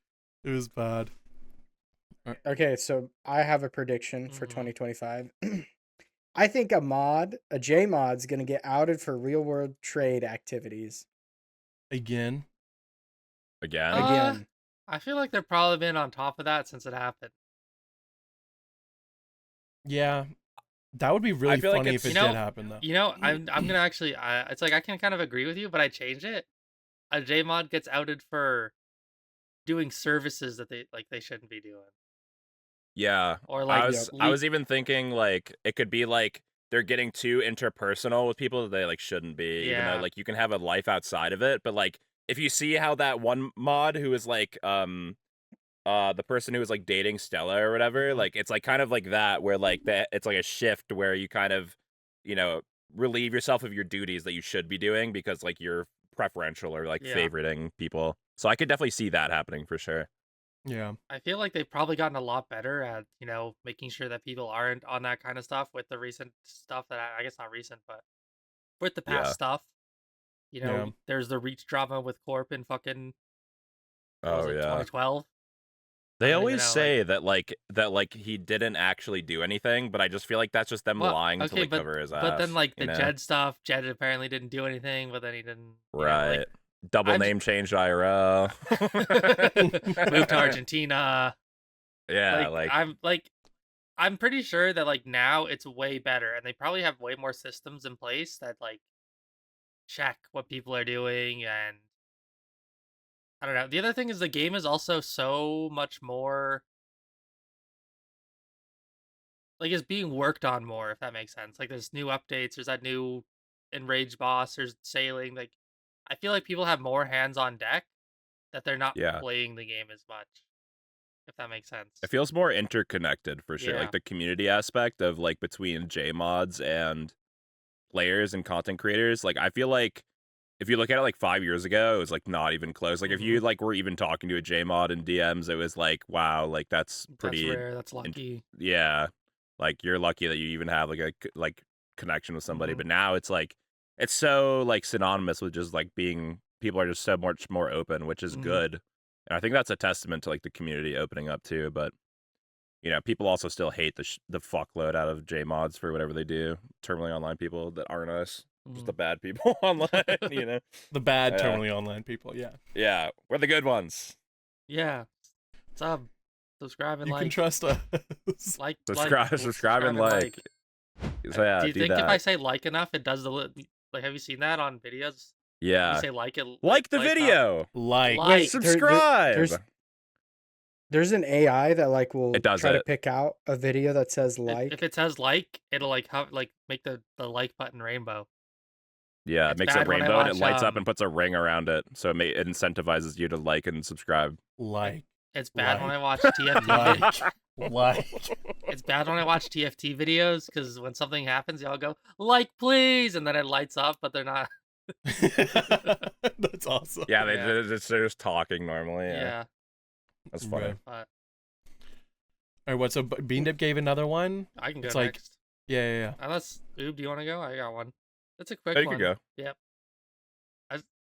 It was bad. Okay, so I have a prediction for Mhm. 2025. I think a J mod's gonna get outed for real world trade activities Again. Again? Uh, again. I feel like they've probably been on top of that since it happened. Yeah. That would be really feel like funny it's- if it You know- did happen though. You know, I'm gonna actually. It's like I can kind of agree with you, but I change it. A JMod gets outed for doing services that they shouldn't be doing, Yeah. or like I was even thinking like it could be like they're getting too interpersonal with people that they like shouldn't be. Even Yeah. though like you can have a life outside of it, but like if you see how that one mod who is like the person who was like dating Stella or whatever, like it's like kind of like that where like that it's like a shift where you kind of, you know, relieve yourself of your duties that you should be doing because like you're preferential or like Yeah. favoriting people. So I could definitely see that happening for sure. Yeah. I feel like they've probably gotten a lot better at making sure that people aren't on that kind of stuff with the recent stuff that I guess not recent, but with the past Yeah. stuff. Yeah. There's the Reach drama with Corp in fucking what was Oh it, yeah. 2012. They don't even always know, say that he didn't actually do anything, but I just feel like that's just them Well, lying to okay, like cover his ass. but then like you the know? Jed stuff, Jed apparently didn't do anything, but then he didn't. Right. Like, Double I'm j- name changed IRL. moved to Argentina. Yeah, I'm pretty sure that like now it's way better, and they probably have way more systems in place that like check what people are doing, and I don't know. The other thing is the game is also so much more like it's being worked on more, if that makes sense. Like there's new updates, there's that new enraged boss, there's sailing. Like I feel like people have more hands on deck that they're not yeah. playing the game as much. If that makes sense. It feels more interconnected for sure. Yeah. Like the community aspect of like between J mods and players and content creators. Like I feel like if you look at it like 5 years ago, it was like not even close. Like if you like were even talking to a J mod in DMs, it was like, wow, like that's pretty That's rare. That's lucky. yeah. Like you're lucky that you even have like a connection with somebody. But now it's like it's so like synonymous with just like being people are just so much more open, which is good. And I think that's a testament to like the community opening up too. But you know, people also still hate the fuckload out of J mods for whatever they do. Terminally online people that aren't us, just the bad people online. You know, The bad terminally online people. Yeah. Yeah, we're the good ones. Yeah. Subscribe and You like. can trust us. Subscribe and like. So yeah, do you think that. if I say like enough, it does the like? Have you seen that on videos? Yeah. You say like it. Like the up? video. Like. Wait, subscribe. There's an AI that like will It does try to it. pick out a video that says like. If it says like, it'll like make the like button rainbow. Yeah, it It's makes it bad when I rainbow and it watch, lights up and puts a ring around it, so it incentivizes you to like and subscribe. Like. It's bad when I watch Like. TFT. Like. It's bad when I watch TFT videos because when something happens, y'all go like please, and then it lights up, but they're not. That's awesome. Yeah, Yeah. they're just talking normally. Yeah. That's funny. Okay. But All right, so Beandip gave another one. I can go It's like- next. Yeah. Unless Oob, do you want to go? I got one. That's a quick Oh, you one. can go. Yep.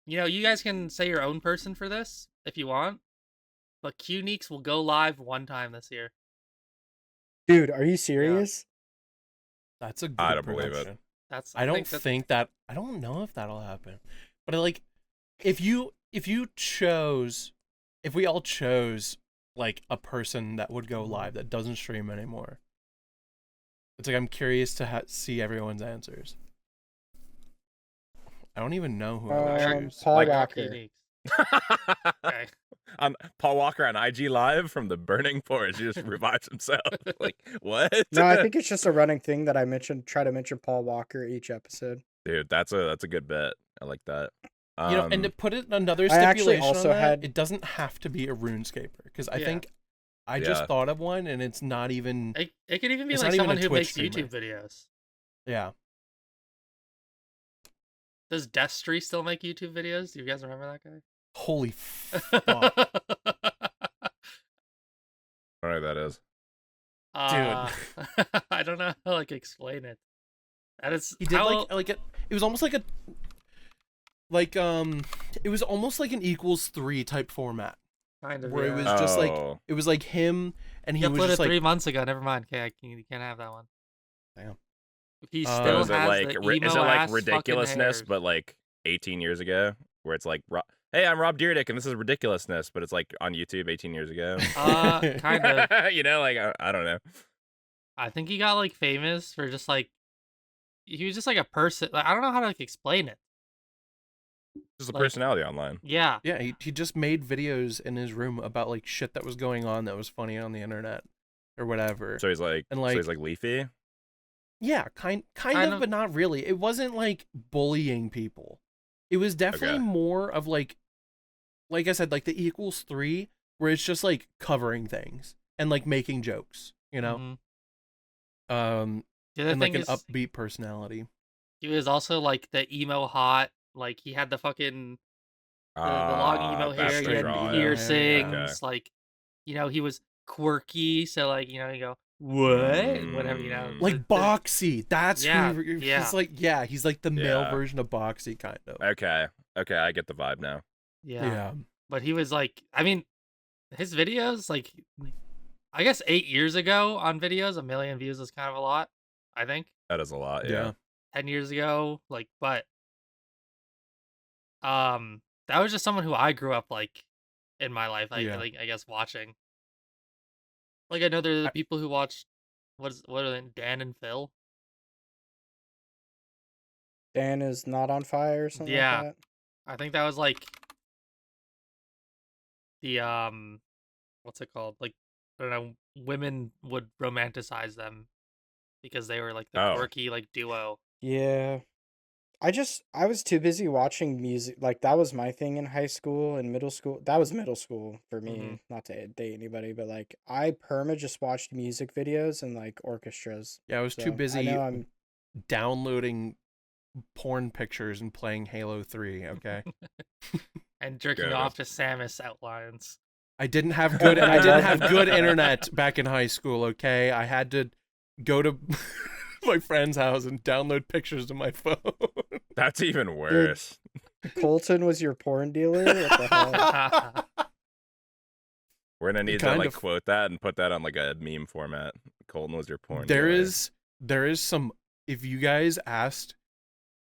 You guys can say your own person for this if you want, but QNeeks will go live one time this year. Dude, are you serious? That's a good I don't believe it. prediction. That's I don't think that. I don't know if that'll happen. But like, if we all chose like a person that would go live that doesn't stream anymore, it's like I'm curious to see everyone's answers. I don't even know who I would choose. Paul Like- Walker. QNeeks. Okay. Paul Walker on IG Live from the burning forest. He just revives himself. Like what? No, I think it's just a running thing that I try to mention Paul Walker each episode. Dude, that's a good bet. I like that. You know, and to put it another I actually stipulation also on that, had- it doesn't have to be a RuneScaper because I Yeah. think I Yeah. just thought of one and it's not even. It could even be It's like not even someone a who Twitch makes streamer. YouTube videos. Yeah. Does Destry still make YouTube videos? Do you guys remember that guy? Holy fuck. I don't know who that is. I don't know how to explain it. That is He did how- it was almost like it was almost like an equals 3 type format kind of where it yeah. was just like Oh. it was like him and he He was uploaded just like 3 months ago. Never mind. Okay, you can't have that one. Damn. He Oh, still is it has like the is it emo like ass ridiculousness, fucking but like 18 years ago, where it's like, hey, I'm Rob Dyrdek, and this is ridiculousness, but it's like on YouTube 18 years ago. kind of. You know, like I don't know. I think he got like famous for just like he was just like a person. Like, I don't know how to like explain it. Just a Like- personality online. Yeah, yeah, he just made videos in his room about like shit that was going on that was funny on the internet or whatever. So he's like, And, so he's like Leafy. Yeah, kind Kind of, of. but not really. It wasn't like bullying people. It was definitely Okay. more of like I said, like the equals 3, where it's just like covering things and like making jokes, you know? mhm. The other And like thing an is, upbeat personality. he was also like the emo hot. Like he had the fucking the long emo that's hair, the he had draw, yeah. piercings. Okay. Like he was quirky. So like you go what whatever Like Boxy. That's Yeah, who yeah. he's like. Yeah, he's like the male Yeah. version of Boxy, kind of. Okay, I get the vibe now. yeah. But he was like, I mean, his videos, like, I guess 8 years ago on videos, 1 million views is kind of a lot, I think. That is a lot. Yeah. 10 years ago, like, but that was just someone who I grew up like in my life, like, Yeah. like I guess watching. Like I know there are the people who watch what are they, Dan and Phil? Dan is not on fire or something Yeah. like that. I think that was like the what's it called? Like, I don't know, women would romanticize them because they were like the Oh. quirky like duo. Yeah. I was too busy watching music. Like that was my thing in high school and middle school. That was middle school for me, Mhm. not to date anybody, but like I just watched music videos and like orchestras. Yeah, I was So too I busy know I'm downloading porn pictures and playing Halo 3, okay? And jerking Good. off to Samus outlines. I didn't have good internet back in high school, okay? I had to go to my friend's house and download pictures to my phone. That's even worse. Colton was your porn dealer? What the hell? We're gonna need to Kind like of. quote that and put that on like a meme format. Colton was your porn. There dealer. is some, if you guys asked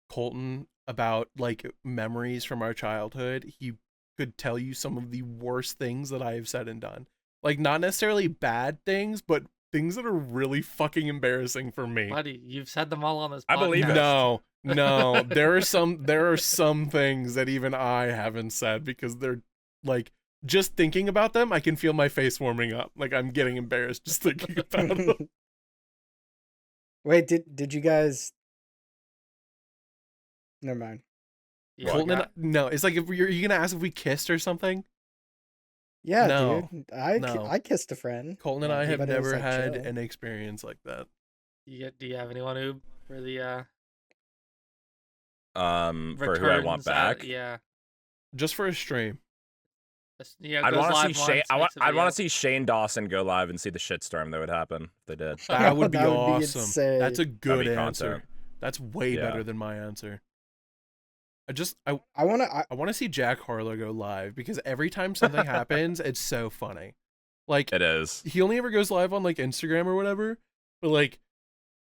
Colton about like memories from our childhood, he could tell you some of the worst things that I have said and done. Like not necessarily bad things, but things that are really fucking embarrassing for me. Buddy, you've said them all on this podcast. I believe it. No, there are some things that even I haven't said because they're like, just thinking about them, I can feel my face warming up. Like I'm getting embarrassed just thinking about them. Wait, did you guys? Never mind. Yeah, Colton and no, it's like if you gonna ask if we kissed or something. Yeah, No, dude. no. I kissed a friend. Colton and I have But it was, never like, had chill. an experience like that. do you have anyone who for the For who I want returns back. yeah. Just for a stream. Yeah, I'd goes want to see live Shane. once, I'd makes a want video. to see Shane Dawson go live and see the shitstorm that would happen if they did. That would be That would be awesome. insane. That's a good be answer. content. That's way Yeah. better than my answer. I I wanna. want to see Jack Harlow go live because every time something happens, it's so funny. Like It is. he only ever goes live on like Instagram or whatever, but like,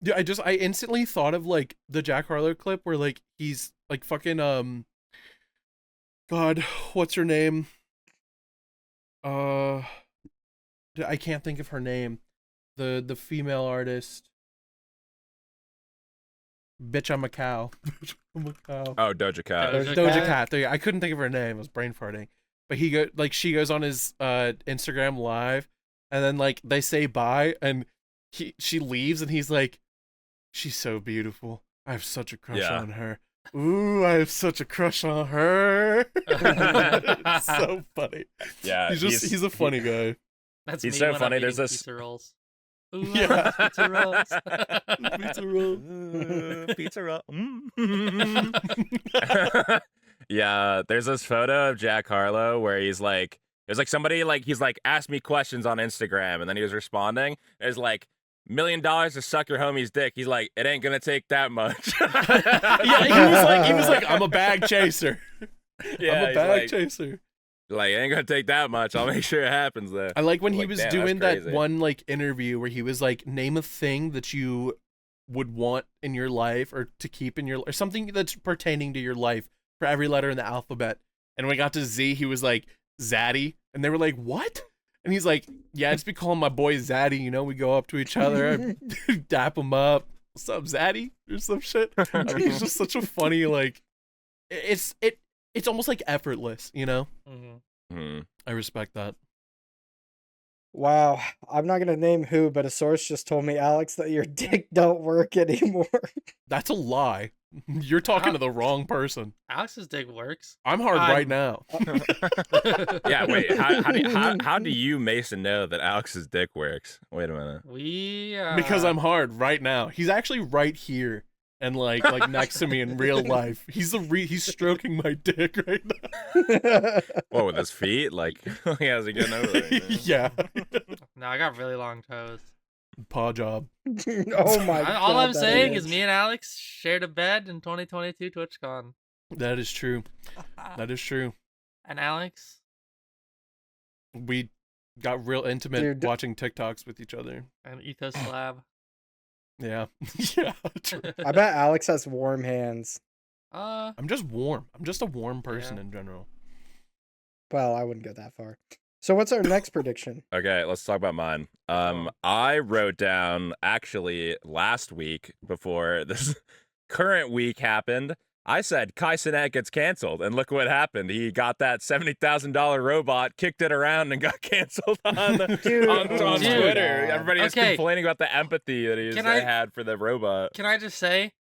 yeah, I instantly thought of like the Jack Harlow clip where like he's like fucking God, what's her name? I can't think of her name. The female artist. Bitch, I'm a cow. I'm a cow. Oh, Doja Cat. Doja Doja Cat. Cat. There you go. I couldn't think of her name. I was brain farting. But she goes on his Instagram live, and then like they say bye, and she leaves, and he's like, "She's so beautiful. I have such a crush Yeah. on her. Ooh, I have such a crush on her." It's so funny. Yeah, He's a funny guy. That's He's me so when funny, I'm there's eating this- pizza rolls. Ooh, Yeah. I love pizza rolls. Pizza roll. Pizza roll. Yeah, there's this photo of Jack Harlow where he's like, there's like somebody like he's like asked me questions on Instagram, and then he was responding. There's like $1 million to suck your homie's dick. He's like, it ain't gonna take that much. Yeah, he was like, I'm a bag chaser. Yeah, I'm a he's bag like, chaser. Like, it ain't gonna take that much. I'll make sure it happens there. I like when he Like, was damn, that's doing that crazy. one like interview where he was like, name a thing that you would want in your life or to keep in your or something that's pertaining to your life for every letter in the alphabet. And when we got to Z, he was like Zaddy, and they were like, "What?" And he's like, "Yeah, I just be calling my boy Zaddy. You know, we go up to each other, I dap him up. What's up, Zaddy?" or some shit. I think he's just such a funny like. It's almost like effortless, you know. Mhm. Hmm. I respect that. Wow, I'm not gonna name who, but a source just told me, Alex, that your dick don't work anymore. That's a lie. You're talking to the wrong person. Alex's dick works. I'm hard I'm- right now. Yeah, wait. How do you, Mason, know that Alex's dick works? Wait a minute. We Because I'm hard right now. He's actually right here and like next to me in real life. He's stroking my dick right now. What, with his feet? Like, how's he getting over there? Yeah. No, I got really long toes. Paw job. Oh my god. All I'm that saying is me and Alex shared a bed in 2022 TwitchCon. That is true. That is true. And Alex, We got real intimate Dude. watching TikToks with each other. And Ethos Lab. Yeah. Yeah. True. I bet Alex has warm hands. I'm just warm. I'm just a warm person Yeah. in general. Well, I wouldn't go that far. So what's our next prediction? Okay, let's talk about mine. I wrote down actually last week before this current week happened. I said Cenat gets canceled, and look what happened. He got that $70,000 robot, kicked it around, and got canceled on Dude, on oh my Twitter. God. Everybody was Okay. complaining about the empathy that Can I- had for the robot. Can I just say,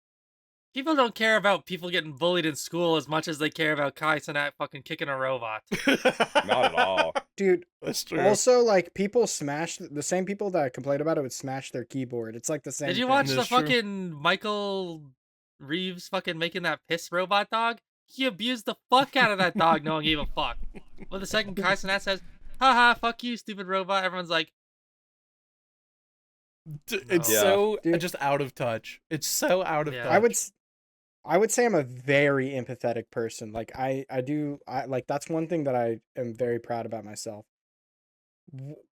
people don't care about people getting bullied in school as much as they care about Cenat fucking kicking a robot. Not at all. Dude, That's true. also, like, people smash, the same people that complained about it would smash their keyboard. It's like the same Did you thing. watch the That's true. fucking Michael Reeves fucking making that piss robot dog? He abused the fuck out of that dog, no one gave a fuck. Well, the second Cenat says, haha, fuck you, stupid robot, everyone's like, It's Yeah. so Dude. just out of touch. It's so out of Yeah. touch. I would say I'm a very empathetic person. Like I like that's one thing that I am very proud about myself.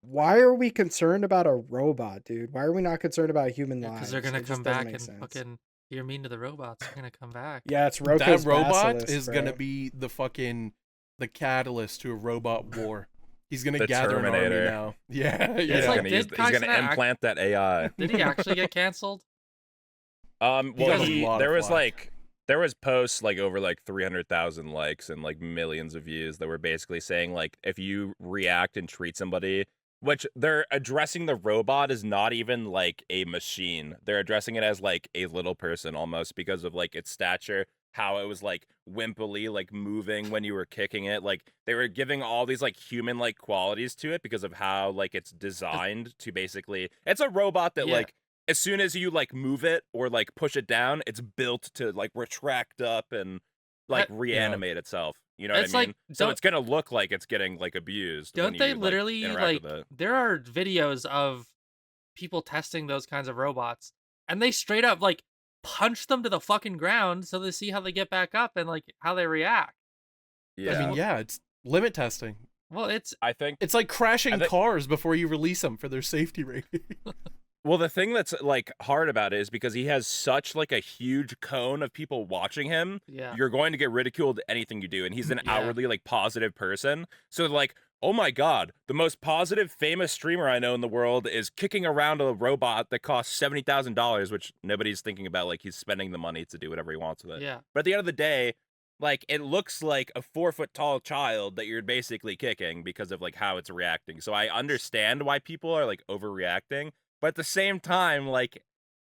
Why are we concerned about a robot, dude? Why are we not concerned about human lives? because they're gonna It just come doesn't back make and sense. fucking, you're mean to the robots, they're gonna come back. Yeah, it's That Roko's robot basilisk, is bro. gonna be the catalyst to a robot war. He's gonna The gather an army Terminator. now. Yeah, It's yeah. He's like, gonna, did he's gonna Cenat act- implant that AI. Did he actually get canceled? Well, got a lot of there was flack. like there was posts like over like 300,000 likes and like millions of views that were basically saying like if you react and treat somebody, which they're addressing the robot as not even like a machine. They're addressing it as like a little person almost because of like its stature, how it was like wimpily like moving when you were kicking it. Like they were giving all these like human like qualities to it because of how like it's designed to basically it's a robot that Yeah. like as soon as you like move it or like push it down, it's built to like retract up and like reanimate itself. You know It's what I like, mean? So don't- it's gonna look like it's getting like abused. when Don't they you, literally interact with it. there are videos of people testing those kinds of robots and they straight up like punch them to the fucking ground so they see how they get back up and like how they react. Yeah, I mean, yeah, it's limit testing. Well, it's I think. It's like crashing I think- cars before you release them for their safety rating. Well, the thing that's like hard about it is because he has such like a huge cone of people watching him. yeah. You're going to get ridiculed anything you do, and he's an Yeah. outwardly like positive person. So like, oh my god, the most positive, famous streamer I know in the world is kicking around a robot that costs $70,000, which nobody's thinking about. Like he's spending the money to do whatever he wants with it. Yeah. But at the end of the day, like it looks like a 4-foot tall child that you're basically kicking because of like how it's reacting. So I understand why people are like overreacting, but at the same time, like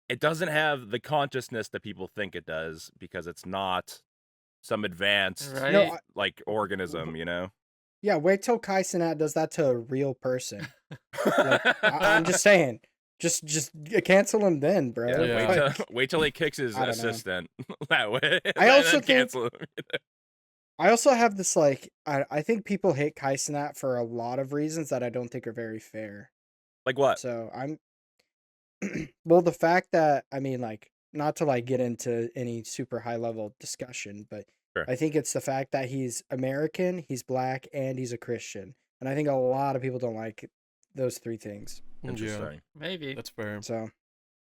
it doesn't have the consciousness that people think it does because it's not some advanced Right. No, like organism, you know? Yeah, wait till Cenat does that to a real person. I'm just saying. Just cancel him then, bro. Yeah, Yeah. Like, wait till he kicks his I don't know. assistant that way. I and also then think- cancel him. I also have this like I think people hate Cenat for a lot of reasons that I don't think are very fair. Like what? So I'm well, the fact that I mean like not to like get into any super high level discussion, but Sure. I think it's the fact that he's American, he's black, and he's a Christian. And I think a lot of people don't like those three things. Yeah, Interesting. Maybe. that's fair. So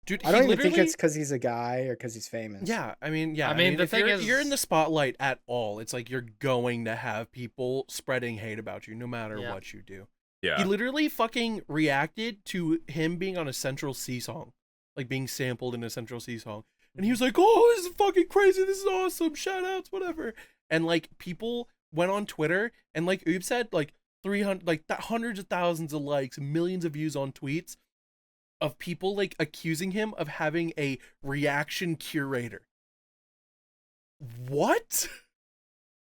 Dude, I don't he even think literally- it's because he's a guy or because he's famous. Yeah, I mean, yeah. I mean, the if thing you're in is- the spotlight at all, it's like you're going to have people spreading hate about you no matter Yeah. what you do. Yeah. He literally fucking reacted to him being on a Central C song, like being sampled in a Central C song, and he was like, "Oh, this is fucking crazy! This is awesome! Shout outs, whatever." And like people went on Twitter and like Oob said, like 300, like hundreds of thousands of likes, millions of views on tweets of people like accusing him of having a reaction curator. What?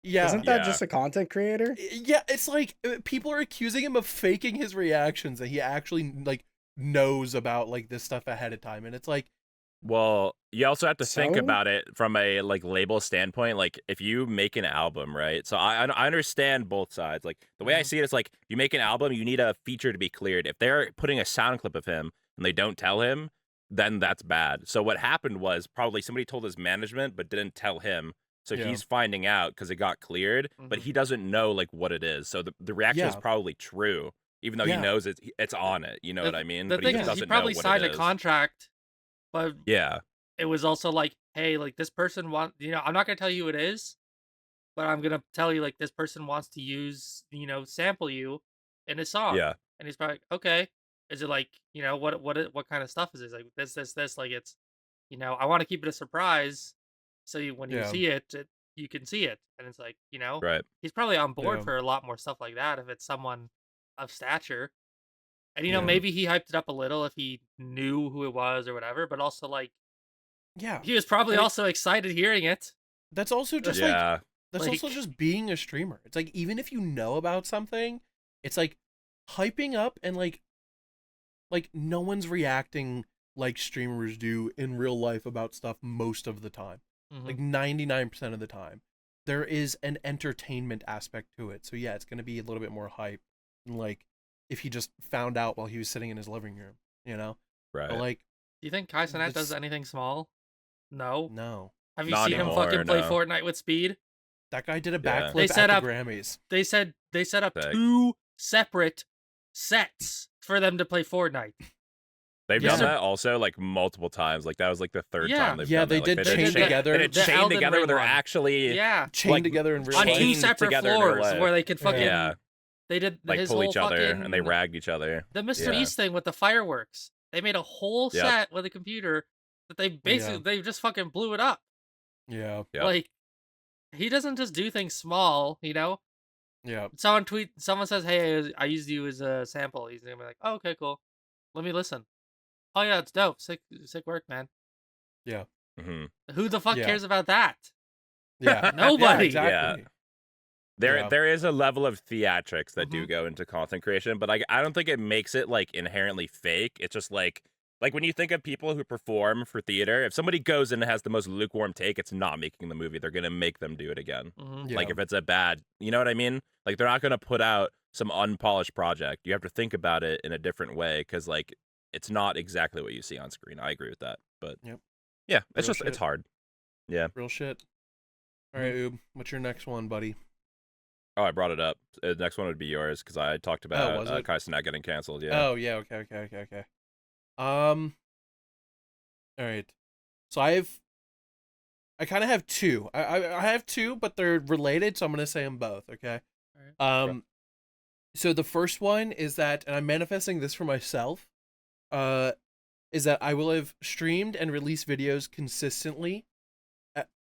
Yeah. Isn't that Yeah. just a content creator? Yeah, it's like people are accusing him of faking his reactions that he actually like knows about like this stuff ahead of time, and it's like, Well, you also have to think So? about it from a like label standpoint. Like if you make an album, right? So I understand both sides. Like the way I Mhm. see it is like you make an album, you need a feature to be cleared. If they're putting a sound clip of him and they don't tell him, then that's bad. So what happened was probably somebody told his management but didn't tell him. So Yeah. he's finding out because it got cleared, but Mhm. he doesn't know like what it is. So the reaction is Yeah. probably true. even though he knows it's on it. You know what I mean? The But thing he is, just he doesn't probably know what signed it a is. contract, but Yeah, it was also like, hey, like this person I'm not gonna tell you who it is, but I'm gonna tell you like this person wants to use, sample you in a song. yeah, And he's probably like, okay. Is it like, what kind of stuff is this? Like this, like it's, I want to keep it a surprise, so when you see it, you can see it, and it's like, right. he's probably on board Yeah. for a lot more stuff like that if it's someone of stature. And Yeah. maybe he hyped it up a little if he knew who it was or whatever, but also like Yeah. he was probably also excited hearing it. That's also just like Yeah, that's also like- just being a streamer. It's like even if you know about something, it's like hyping up and like no one's reacting like streamers do in real life about stuff most of the time. Mhm. Like 99% of the time. There is an entertainment aspect to it. So yeah, it's going to be a little bit more hype than like if he just found out while he was sitting in his living room, you know? right. But like Do you think Cenat does It's- anything small? No. no. Have you Not seen him anymore, fucking play no. Fortnite with speed? That guy did a Yeah. backflip They at set the up- Grammys. They set up Sick. 2 separate sets for them to play Fortnite. They've Yeah. done that also like multiple times. Like that was like the third Yeah. time they've Yeah, done they that. Like, did chain together. They did The chain Elden together where Ring they're one. actually Yeah. Chained like, together in real On life. 2 chained separate together in real floors life. where they could fucking yeah, they did like his pull whole each other fucking and they ragged each other. the Mr. Yeah. Beast thing with the fireworks. They made a whole Yep. set with a computer that they basically they just fucking blew it up. Yeah. Yep. Like he doesn't just do things small, Yeah. Someone says, "Hey, I used you as a sample." He's gonna be like, "Oh, okay, cool. Let me listen." Oh yeah, it's dope. Sick work, man. hmm Who the fuck Yeah. cares about that? Yeah. Nobody. Yeah, exactly. Yeah. There is a level of theatrics that do Mhm. go into content creation, but I don't think it makes it like inherently fake. It's just like when you think of people who perform for theater, if somebody goes in and has the most lukewarm take, it's not making the movie. They're gonna make them do it again. Mhm. Yeah. Like if it's a bad, you know what I mean? Like they're not gonna put out some unpolished project. You have to think about it in a different way because like it's not exactly what you see on screen. I agree with that, but Yep. yeah, it's Real just it's shit. hard. Yeah. Real shit. All right, Oob. What's your next one, buddy? Oh, I brought it up. The next one would be yours because I talked about was it? Cenat getting canceled. Yeah. Oh, yeah. Okay. All right. So I kind of have two. I have two, but they're related, so I'm gonna say them both. Okay. Alright. So the first one is that, and I'm manifesting this for myself. Is that I will have streamed and released videos consistently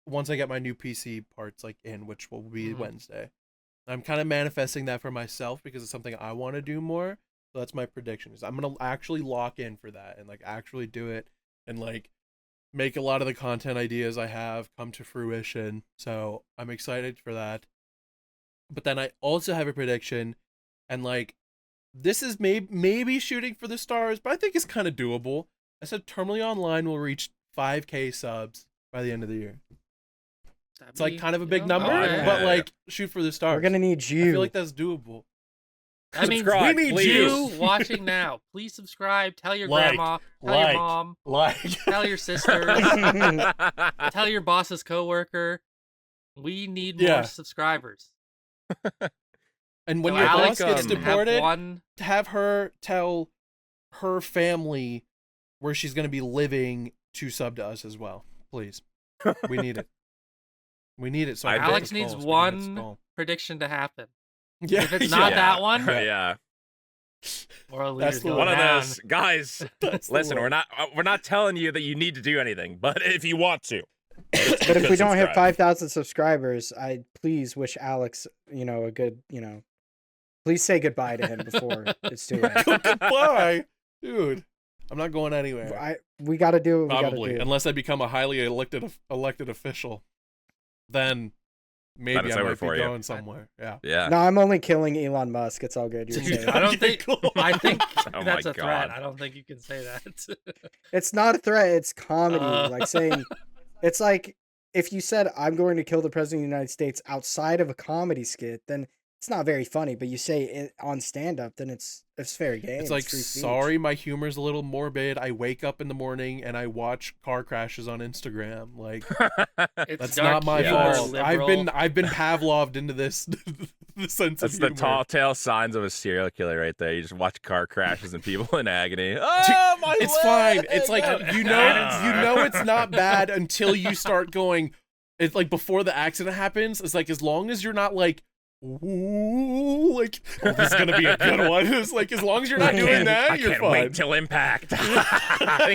once I get my new PC parts like in, which will be Mhm. Wednesday. I'm kind of manifesting that for myself because it's something I want to do more. So that's my prediction. Is I'm gonna actually lock in for that and like actually do it and like make a lot of the content ideas I have come to fruition. So I'm excited for that. But then I also have a prediction, and like this is maybe shooting for the stars, but I think it's kind of doable. I said Terminally Online will reach 5K subs by the end of the year. It's like kind of a big number, okay. but Yeah. like shoot for the stars. We're gonna need I you. feel like that's doable. That means Subscribe, we need please. you watching now. Please subscribe. Tell your Like, grandma. Tell like. your mom. Like, Tell your sisters. Tell your boss's coworker. We need more Yeah. subscribers. and when So your Alex boss gets can have deported, one. have her tell her family where she's going to be living to sub to us as well, please. We need it. We need it. So I can Alex hit needs skull, so I can hit one skull. prediction to happen. Yeah, If it's not yeah. that one, yeah. world That's leaders the going One of down. those guys. That's the Listen, one. we're not telling you that you need to do anything, but if you want to. But if we don't hit subscribe. 5,000 subscribers, I please wish Alex, a good, please say goodbye to him before it's too late. Goodbye, dude. I'm not going anywhere. We got to do what we got to Probably, do. unless I become a highly elected official, then maybe it's I over might for be you. going somewhere. Yeah. Yeah. No, I'm only killing Elon Musk. It's all good. You're Dude, safe. I don't Okay, think. cool. I think Oh that's my a threat. God. I don't think you can say that. It's not a threat. It's comedy. Uh. Like saying, it's like if you said I'm going to kill the president of the United States outside of a comedy skit, then it's not very funny. But you say it on stand up, then it's fair game. It's like, free speech. sorry, my humor's a little morbid. I wake up in the morning and I watch car crashes on Instagram. Like, It's that's dark not my humor, fault. liberal. I've been Pavloved into this the sense That's of the humor. tall tale signs of a serial killer right there. You just watch car crashes and people in agony. Oh my! It's fine. It's like leg! you know it's not bad until you start going. It's like before the accident happens. It's like as long as you're not like, ooh, like oh, this is gonna be a good one. It's like as long as you're not doing that, I you're can't fine. wait till impact.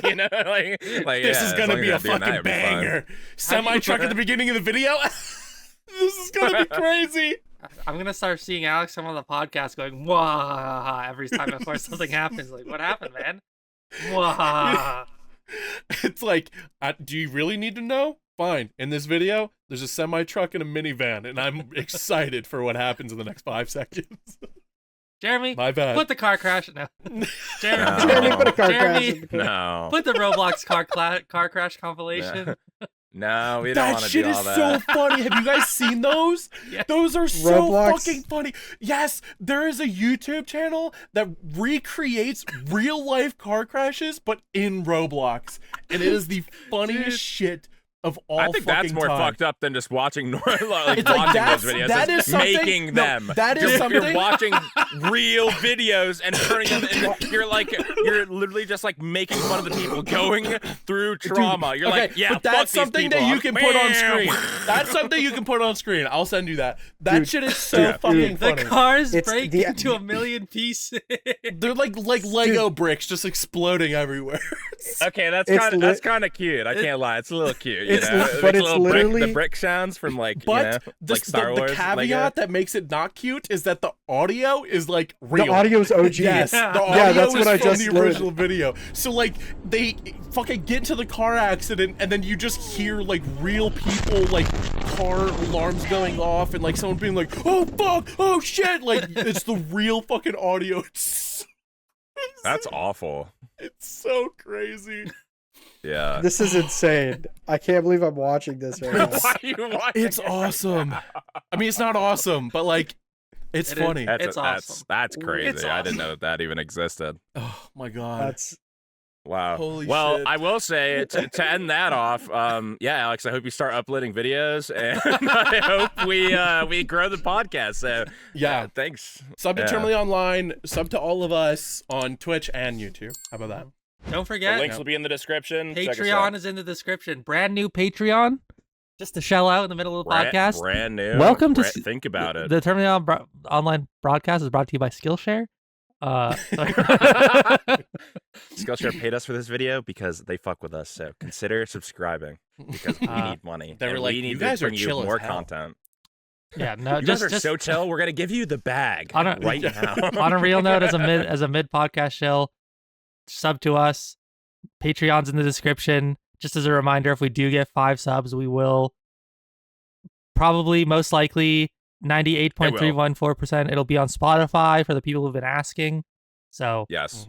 You know, like This yeah, is as gonna long as be you're a not doing that, fucking you'll be fine. banger. Semi truck at the beginning of the video. This is gonna be crazy. I'm gonna start seeing Alex come on the podcast going "Wah" every time before something happens. Like, what happened, man? Wah. It's like, do you really need to know? Fine. In this video, there's a semi truck and a minivan, and I'm excited for what happens in the next 5 seconds. Jeremy, My bad. put the car crash. No, Jeremy, No. Jeremy, put a car crash. Jeremy, No, put the Roblox car crash compilation. no, we don't That want to shit do is all so that. funny. Have you guys seen those? Yeah. Those are so Roblox. fucking funny. Yes, there is a YouTube channel that recreates real life car crashes, but in Roblox, and it is the funniest Dude. shit of all. I think that's fucking more time. fucked up than just watching like It's like watching that's- those videos. that It's is something- making no, them. that is you're something- watching real videos and turning them into. You're literally just like making fun of the people going through trauma. You're Okay, like, yeah, but that's fuck these something that people. you can put on Meow. screen. That's something you can put on screen. I'll send you that. That Dude, shit is so yeah. fucking The funny. cars It's break the- into a million pieces. They're like Lego bricks just exploding everywhere. Okay, that's It's kind of lit- that's kind of cute. I can't lie, it's a little cute. You It's know? li- It but makes it's little literally- the brick sounds from like But you know, this, like Star the Wars. caveat Lego. that makes it not cute is that the audio is like real. The audio's OG. Yes, the Yeah. audio Yeah, that's is what I from just the learned. original video. So like they fucking get into the car accident and then you just hear like real people like car alarms going off and like someone being like, "Oh fuck, oh shit!" Like it's the real fucking audio. That's awful. It's so crazy. Yeah. This is insane. I can't believe I'm watching this right now. Why are you watching It's it? awesome. I mean, it's not awesome, but like, it's It is. funny. That's It's awesome. That's crazy. It's I didn't awesome. know that even existed. Oh my god. That's Wow. Holy well, shit. I will say to end that off, yeah, Alex, I hope you start uploading videos, and I hope we grow the podcast. So Yeah. thanks. Sub to Yeah. Terminally Online, sub to all of us on Twitch and YouTube. How about that? Don't The forget, links will be in the description. Check us Patreon out. is in the description. Brand new Patreon. Just to shell out in the middle of the podcast. Brand new. Welcome to think about it. The Terminally Online broadcast is brought to you by Skillshare. Skillshare paid us for this video because they fuck with us. So consider subscribing because we need money. They were and like, we need "You to guys are bring you chill as more hell." content. Yeah, no, You just guys are so chill. We're gonna give you the bag On a- right now. on a real note, as a mid podcast shill, sub to us. Patreon's in the description. Just as a reminder, if we do get 5 subs, we will probably, most likely, 98.314%. It'll be on Spotify for the people who've been asking. So Yes.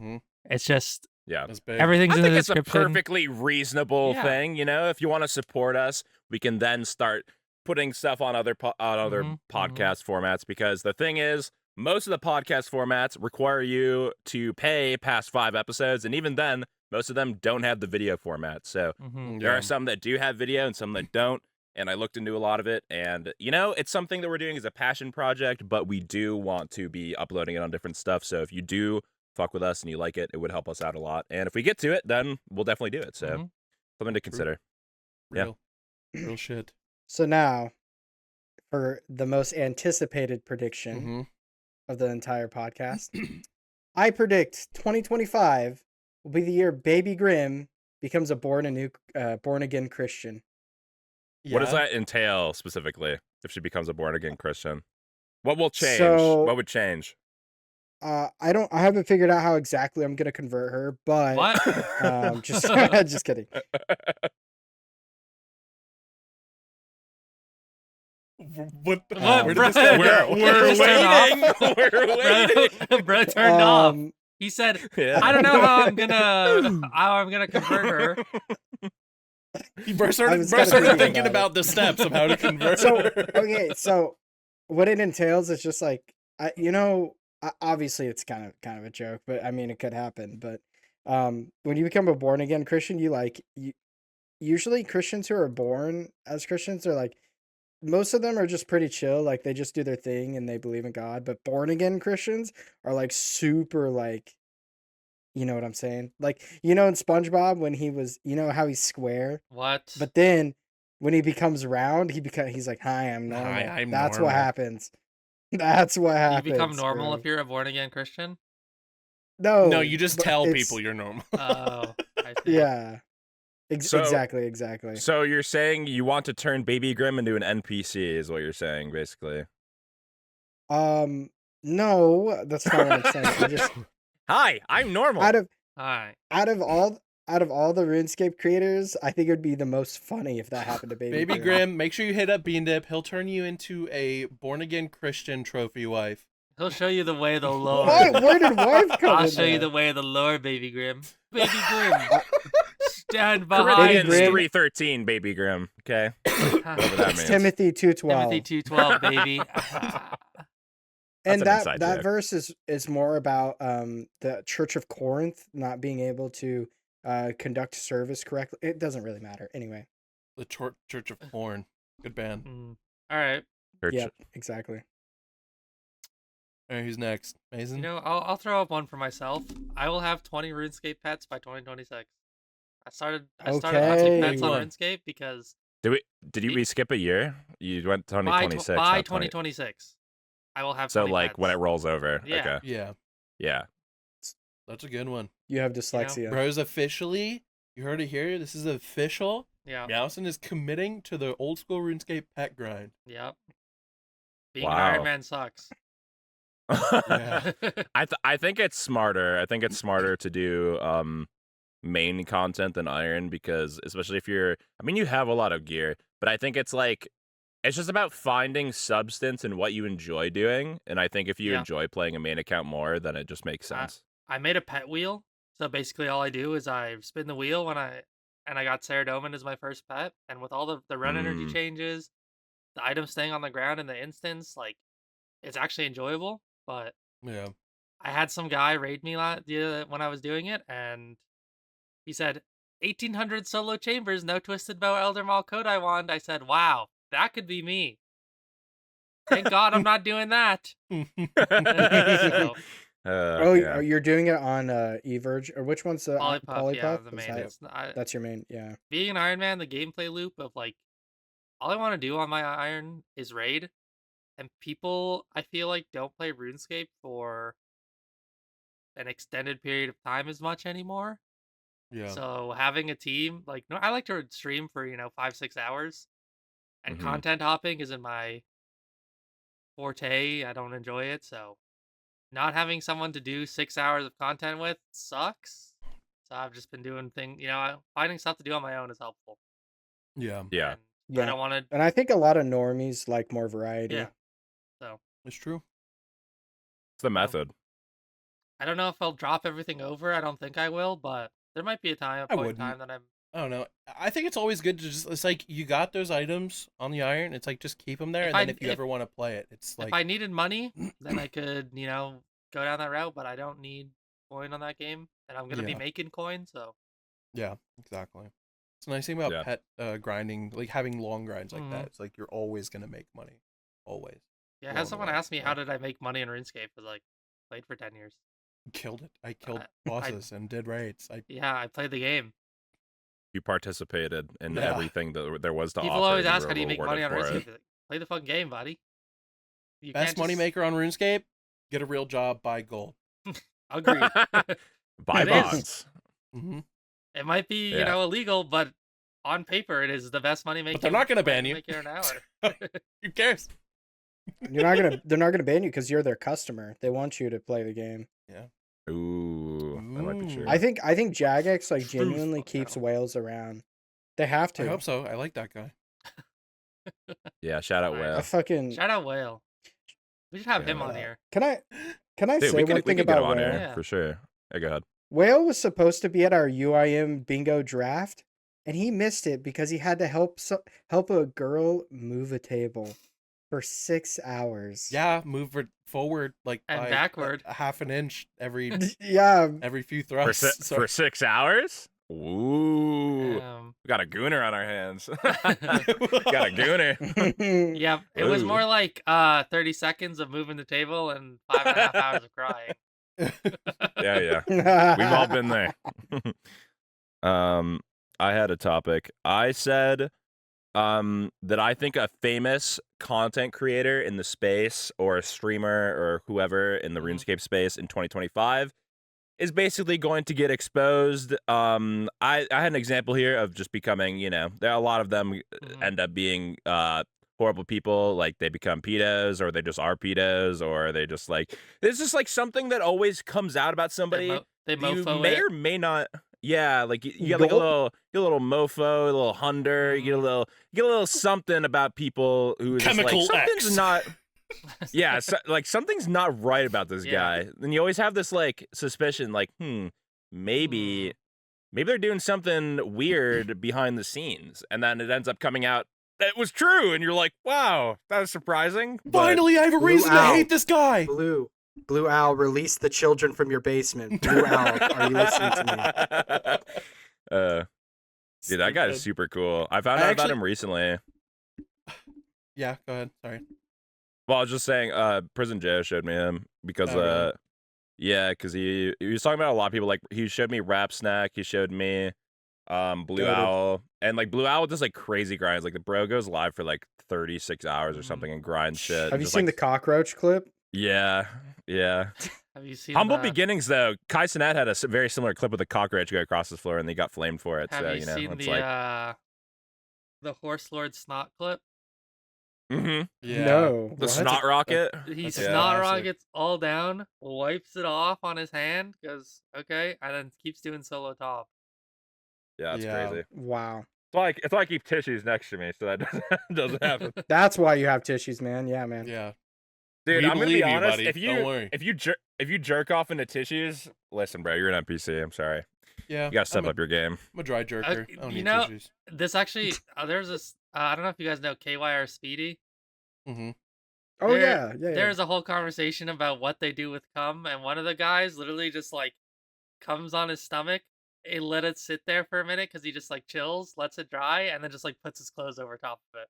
it's just Yeah. That's big. everything's I in the think it's a description. perfectly reasonable Yeah. thing. You know, if you want to support us, we can then start putting stuff on other Mhm, podcast formats. Because the thing is, most of the podcast formats require you to pay past 5 episodes, and even then, most of them don't have the video format. So Mhm. there are some that do have video and some that don't. And I looked into a lot of it, and you know, it's something that we're doing as a passion project, but we do want to be uploading it on different stuff. So if you do fuck with us and you like it, it would help us out a lot. And if we get to it, then we'll definitely do it. So Mhm. something to consider. Yeah. Real shit. so now for the most anticipated prediction Mm-hmm. of the entire podcast. I predict 2025 will be the year Babygrim becomes a born again Christian. What does that entail specifically if she becomes a born again Christian? What will change? So- What would change? I haven't figured out how exactly I'm gonna convert her, but What? just just kidding. What? What, Where did bro? this guy We're- go? We're Just turn waiting. off. We're waiting. Bro turned off. Um, He said, Yeah. "I don't know how I'm gonna convert her." He first I started, was first kinda started thinking thinking about about the steps of how to convert. So her. okay, so what it entails is just like obviously it's kind of a joke, but I mean it could happen. But when you become a born again Christian, you usually Christians who are born as Christians are like most of them are just pretty chill. Like they just do their thing and they believe in God. But born again Christians are like super like, you know what I'm saying? Like, you know, in SpongeBob when he was, you know how he's square, What? but then when he becomes round, he's like, "Hi, I'm normal." Hi, I'm That's what normal. happens. That's what Do you happens. become normal bro. if you're a born again Christian? No, you just but tell it's- people you're normal. Oh, I see. Yeah. So- Exactly. So you're saying you want to turn Babygrim into an NPC is what you're saying, basically. No, that's not what I'm saying. I just Hi, I'm normal. out of Hi. all the RuneScape creators, I think it would be the most funny if that happened to Baby Babygrim, make sure you hit up Beandip. He'll turn you into a born-again Christian trophy wife. He'll show you the way of the Lord. What? Where did wife come I'll in show you there? the way of the Lord, Baby Grim. Baby Grim, stand Corinthians behind Grim. me. 3:13, Babygrim. Okay, whatever that It's means. Timothy 2:12. Timothy 2:12, baby. And an that inside that joke. verse is more about the Church of Corinth not being able to conduct service correctly. It doesn't really matter anyway. The Church of Corn. Good band. All right. Church- Yep, exactly. All right, who's next? Mason? You know, I'll throw up one for myself. I will have 20 RuneScape pets by 2026. I started hunting Okay. pets on Fun. RuneScape because Did we skip a year? You went by 2026. by not 20. 2026, I will have So 20 like pets. when it rolls over. Yeah. Okay. Yeah, Yeah. that's a good one. You have dyslexia. Bro's officially, you heard it here, this is official. Yeah. Meowson is committing to the old school RuneScape pet grind. Yep. Being Wow. an Iron Man sucks. Yeah. I think it's smarter. I think it's smarter to do main content than iron because especially if you're you have a lot of gear, but I think it's like it's just about finding substance in what you enjoy doing. And I think if you Yeah. enjoy playing a main account more, then it just makes sense. I made a pet wheel. So basically all I do is I spin the wheel when I got Saradomin as my first pet. And with all the run energy changes, the items staying on the ground in the instance, like it's actually enjoyable. But Yeah. I had some guy raid me when I was doing it, and he said 1800 solo chambers, no twisted bow, elder maul, Kodai wand. I said, wow, that could be me. Thank God I'm not doing that. So, Yeah. You're doing it on Everge, or which one's the Polypuff, yeah, the Is main. that- It's not, that's your main, yeah. being an Iron Man, the gameplay loop of like, all I want to do on my Iron is raid, and people I feel like don't play RuneScape for an extended period of time as much anymore. Yeah. So having a team, like, no, I like to stream for 5-6 hours, and Mhm. content hopping isn't my forte. I don't enjoy it, so not having someone to do 6 hours of content with sucks. So I've just been doing finding stuff to do on my own is helpful. Yeah. Yeah. And Yeah. I don't want to. And I think a lot of normies like more variety. Yeah. So It's true. It's the method. I don't know if I'll drop everything over. I don't think I will, but there might be a point in wouldn't. time that I'm. I don't know. I think it's always good to it's like you got those items on the iron. It's like just keep them there, If and then I- if you if- ever want to play it, it's like If I needed money, then I could, go down that route, but I don't need coin on that game, and I'm gonna be Yeah. making coin, so yeah, exactly. It's a nice thing about Yeah. pet grinding, like having long grinds like Mhm. that. It's like you're always gonna make money, always. yeah. Along Had the someone way, ask me yeah. how did I make money in RuneScape, I was like, played for 10 years. Killed it. I killed I- bosses and did raids. Yeah, I played the game. You participated in Yeah. everything that there was to People offer. always and you ask, were how do you make money on rewarded for it. RuneScape? Like, play the fucking game, buddy. You Best can't money just- maker on RuneScape. Get a real job. Buy gold. Agreed. Buy It is. bonds. Mm-hmm. It might be, Yeah. illegal, but on paper, it is the best money making. they're not gonna ban you. Making an hour. Who cares? They're not gonna ban you because you're their customer. They want you to play the game. Ooh, that might be true. I think JAGEX like Truth. genuinely keeps whales around. They have to. I hope so. I like that guy. Yeah, shout out Alright. Whale. I fucking Shout out Whale. We should have him Yeah. on here. can I Dude, say we one could thing get about him on Whale? here Yeah. for sure. Yeah, go ahead. Whale was supposed to be at our UIM bingo draft, and he missed it because he had to help a girl move a table for 6 hours. Yeah, move it forward like And by backward. a half an inch every Yeah. every few For, thrusts. So for 6 hours? Ooh, we got a gooner on our hands. Got a gooner. Yeah, it was Ooh. more like 30 seconds of moving the table and 5.5 hours of crying. Yeah. We've all been there. I had a topic. I said that I think a famous content creator in the space or a streamer or whoever in the RuneScape space in 2025 is basically going to get exposed. I had an example here of just becoming, there are a lot of them end up being horrible people, like they become pedos or they just are pedos or they just like, it's just like something that always comes out about somebody. They you mofo may it. or may not. Yeah, like you get like a little mofo, a little hunder, you get a little something about people who is just like Chemical something's X. not. Yeah, like something's not right about this guy. And you always have this like suspicion, like, maybe they're doing something weird behind the scenes, and then it ends up coming out that it was true, and you're like, wow, that was surprising. Finally, I have a reason to hate this guy. Blue Owl, release the children from your basement. Blue Owl, are you listening to me? Dude, that guy is super cool. I found out about him recently. Yeah, go ahead. Sorry. Well, I was just saying, Prison Joe showed me him because, because he was talking about a lot of people. Like, he showed me Rap Snack, he showed me Blue Owl, and like Blue Owl does like crazy grinds. Like the bro goes live for like 36 hours or something and grinds shit. Have you seen the cockroach clip? Yeah. Have you seen Humble beginnings though? Cenat had a very similar clip with a cockroach go across the floor and they got flamed for it. Have so you seen it's the Horse Lord snot clip? Mm-hmm. Yeah. No. The snot rocket. He That's snot classic. rockets all down, wipes it off on his hand, goes okay, and then keeps doing solo top. Yeah, it's crazy. Wow. It's like I keep tissues next to me so that doesn't happen. That's why you have tissues, man. Yeah, man. Yeah. Dude, We I'm gonna believe be you, honest. buddy. Don't worry. If you jerk off into tissues, listen, bro, you're an NPC. I'm sorry. Yeah. You gotta step up your game. I'm a dry jerker. I don't you need know, tissues. this actually, there's this. I don't know if you guys know KYR Speedy. Mm-hmm. Oh yeah. There's a whole conversation about what they do with cum, and one of the guys literally just like comes on his stomach and let it sit there for a minute because he just like chills, lets it dry, and then just like puts his clothes over top of it.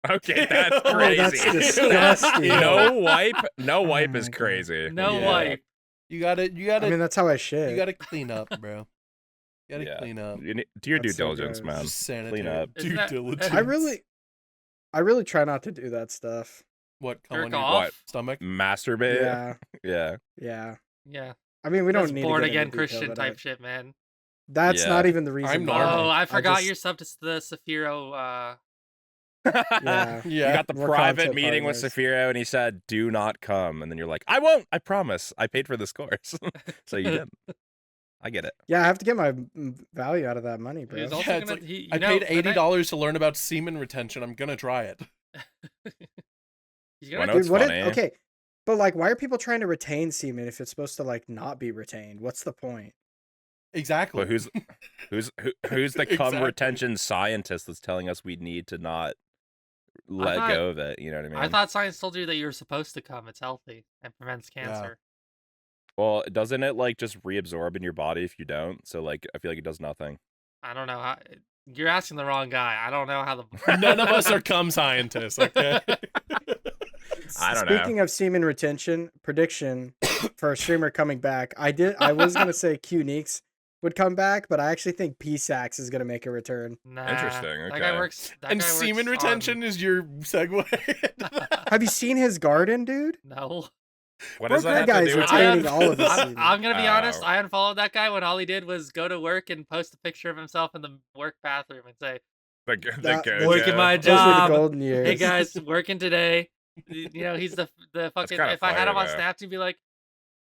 Okay, that's Oh, crazy. that's disgusting. No wipe my is God. crazy. No Yeah. wipe. You gotta. I mean, that's how I shit. You gotta clean up, bro. You gotta clean up. Do your due That's so diligence, gross. man. Just sanitary. Clean up. Isn't Due that- diligence. I really try not to do that stuff. What? Come Jerk on your off? stomach? Masturbate. Yeah. Yeah. Yeah. I mean, we That's don't need to born get into again detail, Christian but type shit, man. That's Yeah. not even the reason. I'm why. normal. Oh, I forgot just- your sub to the Saphiro. Yeah. You got the We're private content meeting with partners. Saphiro and he said, do not come. And then you're like, I won't. I promise. I paid for this course. So you didn't. I get it. Yeah, I have to get my value out of that money, bro. He's also Yeah, it's gonna, like, he, you I know, paid the night- $80 to learn about semen retention. I'm gonna try it. He's Why gonna not? It's Dude, funny. okay, but like, why are people trying to retain semen if it's supposed to like not be retained? What's the point? Exactly. But who's the cum Exactly. retention scientist that's telling us we need to not let thought- go of it? You know what I mean? I thought science told you that you were supposed to come. It's healthy and prevents cancer. Well, doesn't it like just reabsorb in your body if you don't? So like, I feel like it does nothing. I don't know how. You're asking the wrong guy. I don't know how the. None of us are cum scientists. Okay. I don't know. Speaking of semen retention, prediction for a streamer coming back. I was gonna say Q-Neeks would come back, but I actually think Psacz is gonna make a return. Nah, Interesting, That okay. guy works. That And guy works semen on- retention is your segue. Have you seen his garden, dude? No. What Bro, does that that have to guy's do with retaining it? all of his I'm, semen. I'm gonna be honest. Oh. I unfollowed that guy when all he did was go to work and post a picture of himself in the work bathroom and say, The That- go-to. Working my Those were job. the golden years. "Hey guys, working today." You know, he's the fucking. kinda If I had him on fire, though. Snap, he'd be like,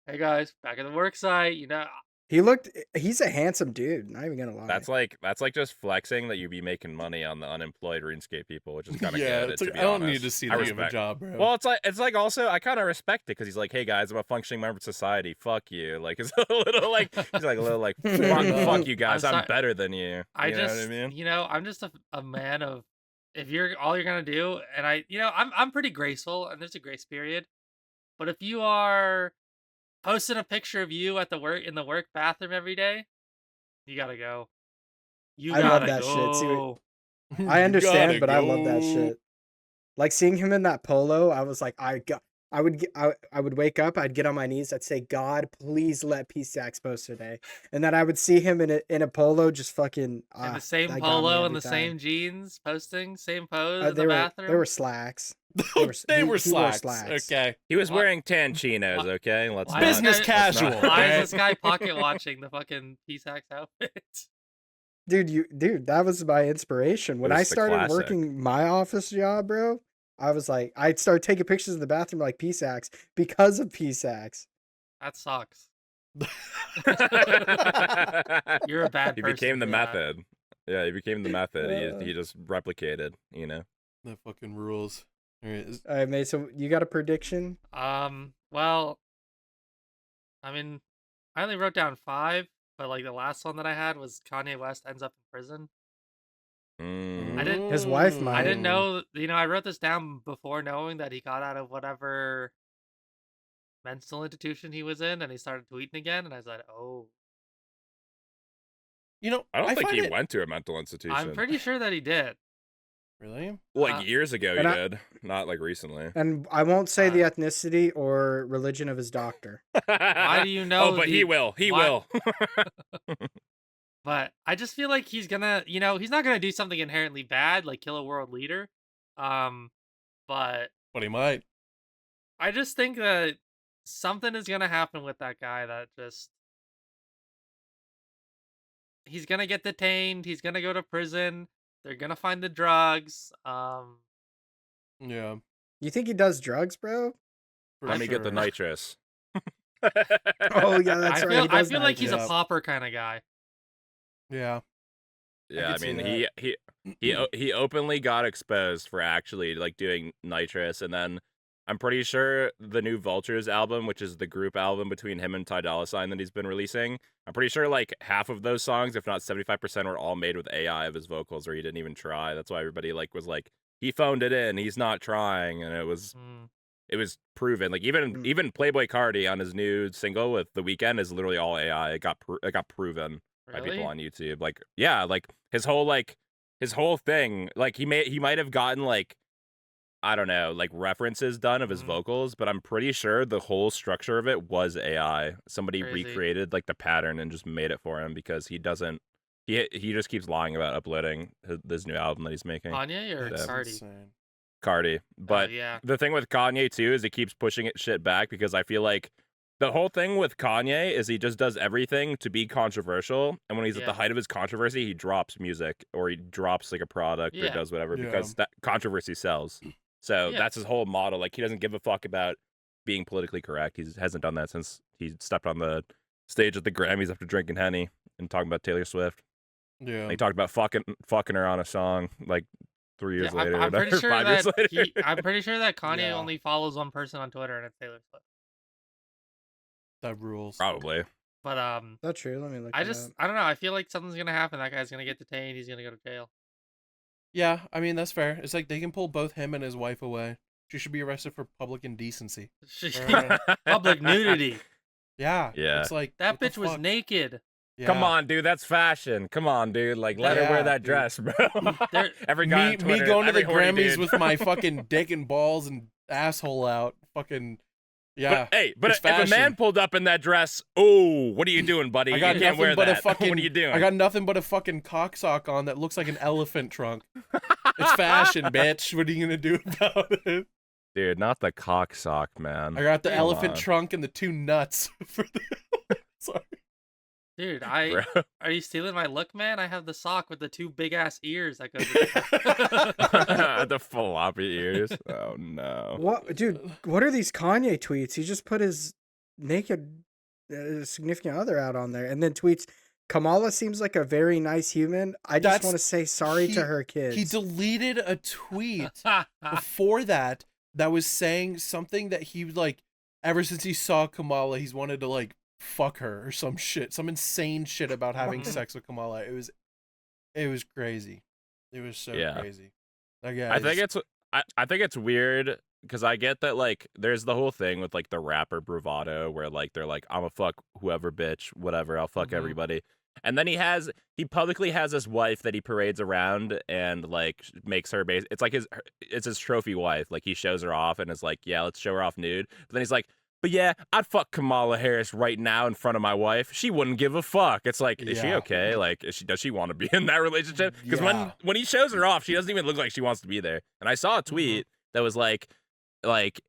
"Hey guys, back at the work site." You know, He's a handsome dude. Not even gonna lie. That's like just flexing that you'd be making money on the unemployed RuneScape people, which is kind of Yeah, good. it's to like, be I don't honest. need to see I that you have a respect- job, bro. Well, it's like also I kind of respect it because he's like, hey guys, I'm a functioning member of society. Fuck you. Like it's a little like he's like a little like fuck you guys. I'm I'm sorry. better than you. I You know just, what I mean? you know, I'm just a man of. If you're all you're gonna do, and I'm pretty graceful, and there's a grace period. But if you are posting a picture of you at the work bathroom every day, you gotta go. You I love gotta that shit. See go. I understand, You but I love that gotta shit. Like seeing him in that polo, I was like, I would wake up, I'd get on my knees, I'd say, God, please let Psacz post today, and then I would see him in a polo, just fucking In the that same got me polo and every the same time. jeans, posting, same pose in They the were bathroom. slacks. go. They he were wore slacks. slacks. Okay. He was Why- wearing tan chinos, why- okay? Let's why not, is Business this let's casual. not- Why Alright. is this guy pocket watching the fucking Psacz outfit? Dude, that was my inspiration. When was I the started classic. working my office job, bro, I was like, I'd start taking pictures in the bathroom like Psacz because of Psacz. That sucks. You're a bad He person. became the for that. method. Yeah, he became the method. He just replicated, you know. That fucking rules. All right. All right, mate. So you got a prediction? Well, I mean, I only wrote down 5, but like the last one that I had was Kanye West ends up in prison. I didn't- His wife I might. didn't know, I wrote this down before knowing that he got out of whatever mental institution he was in, and he started tweeting again, and I was like, oh. You know, I don't think find he it... went to a mental institution. I'm pretty sure that he did. Really? Like years ago he and I- did, not like recently. And I won't say the ethnicity or religion of his doctor. Why do you know? Oh, but he will. He why- will. But I just feel like he's gonna, he's not gonna do something inherently bad, like kill a world leader. But But he might. I just think that something is gonna happen with that guy that just he's gonna get detained, he's gonna go to prison, they're gonna find the drugs. Yeah. You think he does drugs, bro? for Let me get the sure. nitrous. Oh yeah, that's I right. feel he I does feel like he's a Yeah. popper kind of guy. Yeah. Yeah, I could see mean, he openly got exposed for actually like doing nitrous, and then I'm pretty sure the new Vultures album, which is the group album between him and Ty Dolla $ign that he's been releasing, I'm pretty sure like half of those songs, if not 75%, were all made with AI of his vocals, or he didn't even try. That's why everybody like was like, he phoned it in, he's not trying, and it was proven. Like even Playboy Cardi on his new single with The Weeknd is literally all AI. It got proven by Really? people on YouTube. Like, yeah, like his whole thing, like he might have gotten like, I don't know, like references done of his vocals, but I'm pretty sure the whole structure of it was AI. Somebody Crazy. recreated like the pattern and just made it for him, because he just keeps lying about uploading this new album that he's making. Kanye or That's Cardi? insane. Cardi. But yeah. the thing with Kanye too is he keeps pushing shit back, because I feel like the whole thing with Kanye is he just does everything to be controversial, and when he's at the height of his controversy, he drops music or he drops like a product or does whatever, because that controversy sells. So that's his whole model. Like, he doesn't give a fuck about being politically correct. He hasn't done that since he stepped on the stage at the Grammys after drinking Henny and talking about Taylor Swift. Yeah. And he talked about fucking her on a song like 3 years later. I'm pretty sure 5 years that later. I'm pretty sure that Kanye Yeah. only follows one person on Twitter, and it's Taylor Swift. That rules. Probably. But That's true. Let me look. I don't know. I feel like something's gonna happen. That guy's gonna get detained. He's gonna go to jail. Yeah, I mean, that's fair. It's like they can pull both him and his wife away. She should be arrested for public indecency. Public nudity. Yeah. Yeah. It's like That what the bitch was fuck? naked. Yeah. Come on, dude. That's fashion. Come on, dude. Like, let her wear Yeah, that dude. dress, bro. There- Every guy on Me Twitter, going to the every horny Grammys dude. with my fucking dick and balls and asshole out. Fucking yeah. But, hey, but it's if a man fashion. pulled up in that dress, oh, what are you doing, buddy? I got You can't nothing wear but that. a fucking. What are you doing? I got nothing but a fucking cocksock on that looks like an elephant trunk. It's fashion, bitch. What are you gonna do about it? Dude, not the cock sock, man. I got the Come elephant on. trunk and the 2 nuts for the. Sorry. Dude, Bro. are you stealing my look, man? I have the sock with the 2 big ass ears that goes with The floppy ears. Oh no. What, dude? What are these Kanye tweets? He just put his naked significant other out on there, and then tweets, "Kamala seems like a very nice human. I just That's- want to say sorry to her kids." He deleted a tweet it. before that was saying something that he like ever since he saw Kamala, he's wanted to like fuck her or some shit, some insane shit about having sex with Kamala. It was crazy. It was so crazy. Like, yeah, I think it's weird, because I get that like there's the whole thing with like the rapper bravado where like they're like, I'm a fuck whoever bitch, whatever, I'll fuck everybody. And then he publicly has this wife that he parades around and like makes her base. It's like it's his trophy wife. Like he shows her off and is like, yeah, let's show her off nude. But then he's like, but yeah, I'd fuck Kamala Harris right now in front of my wife. She wouldn't give a fuck. It's like, is she okay? Like, does she want to be in that relationship? Because when he shows her off, she doesn't even look like she wants to be there. And I saw a tweet that was like,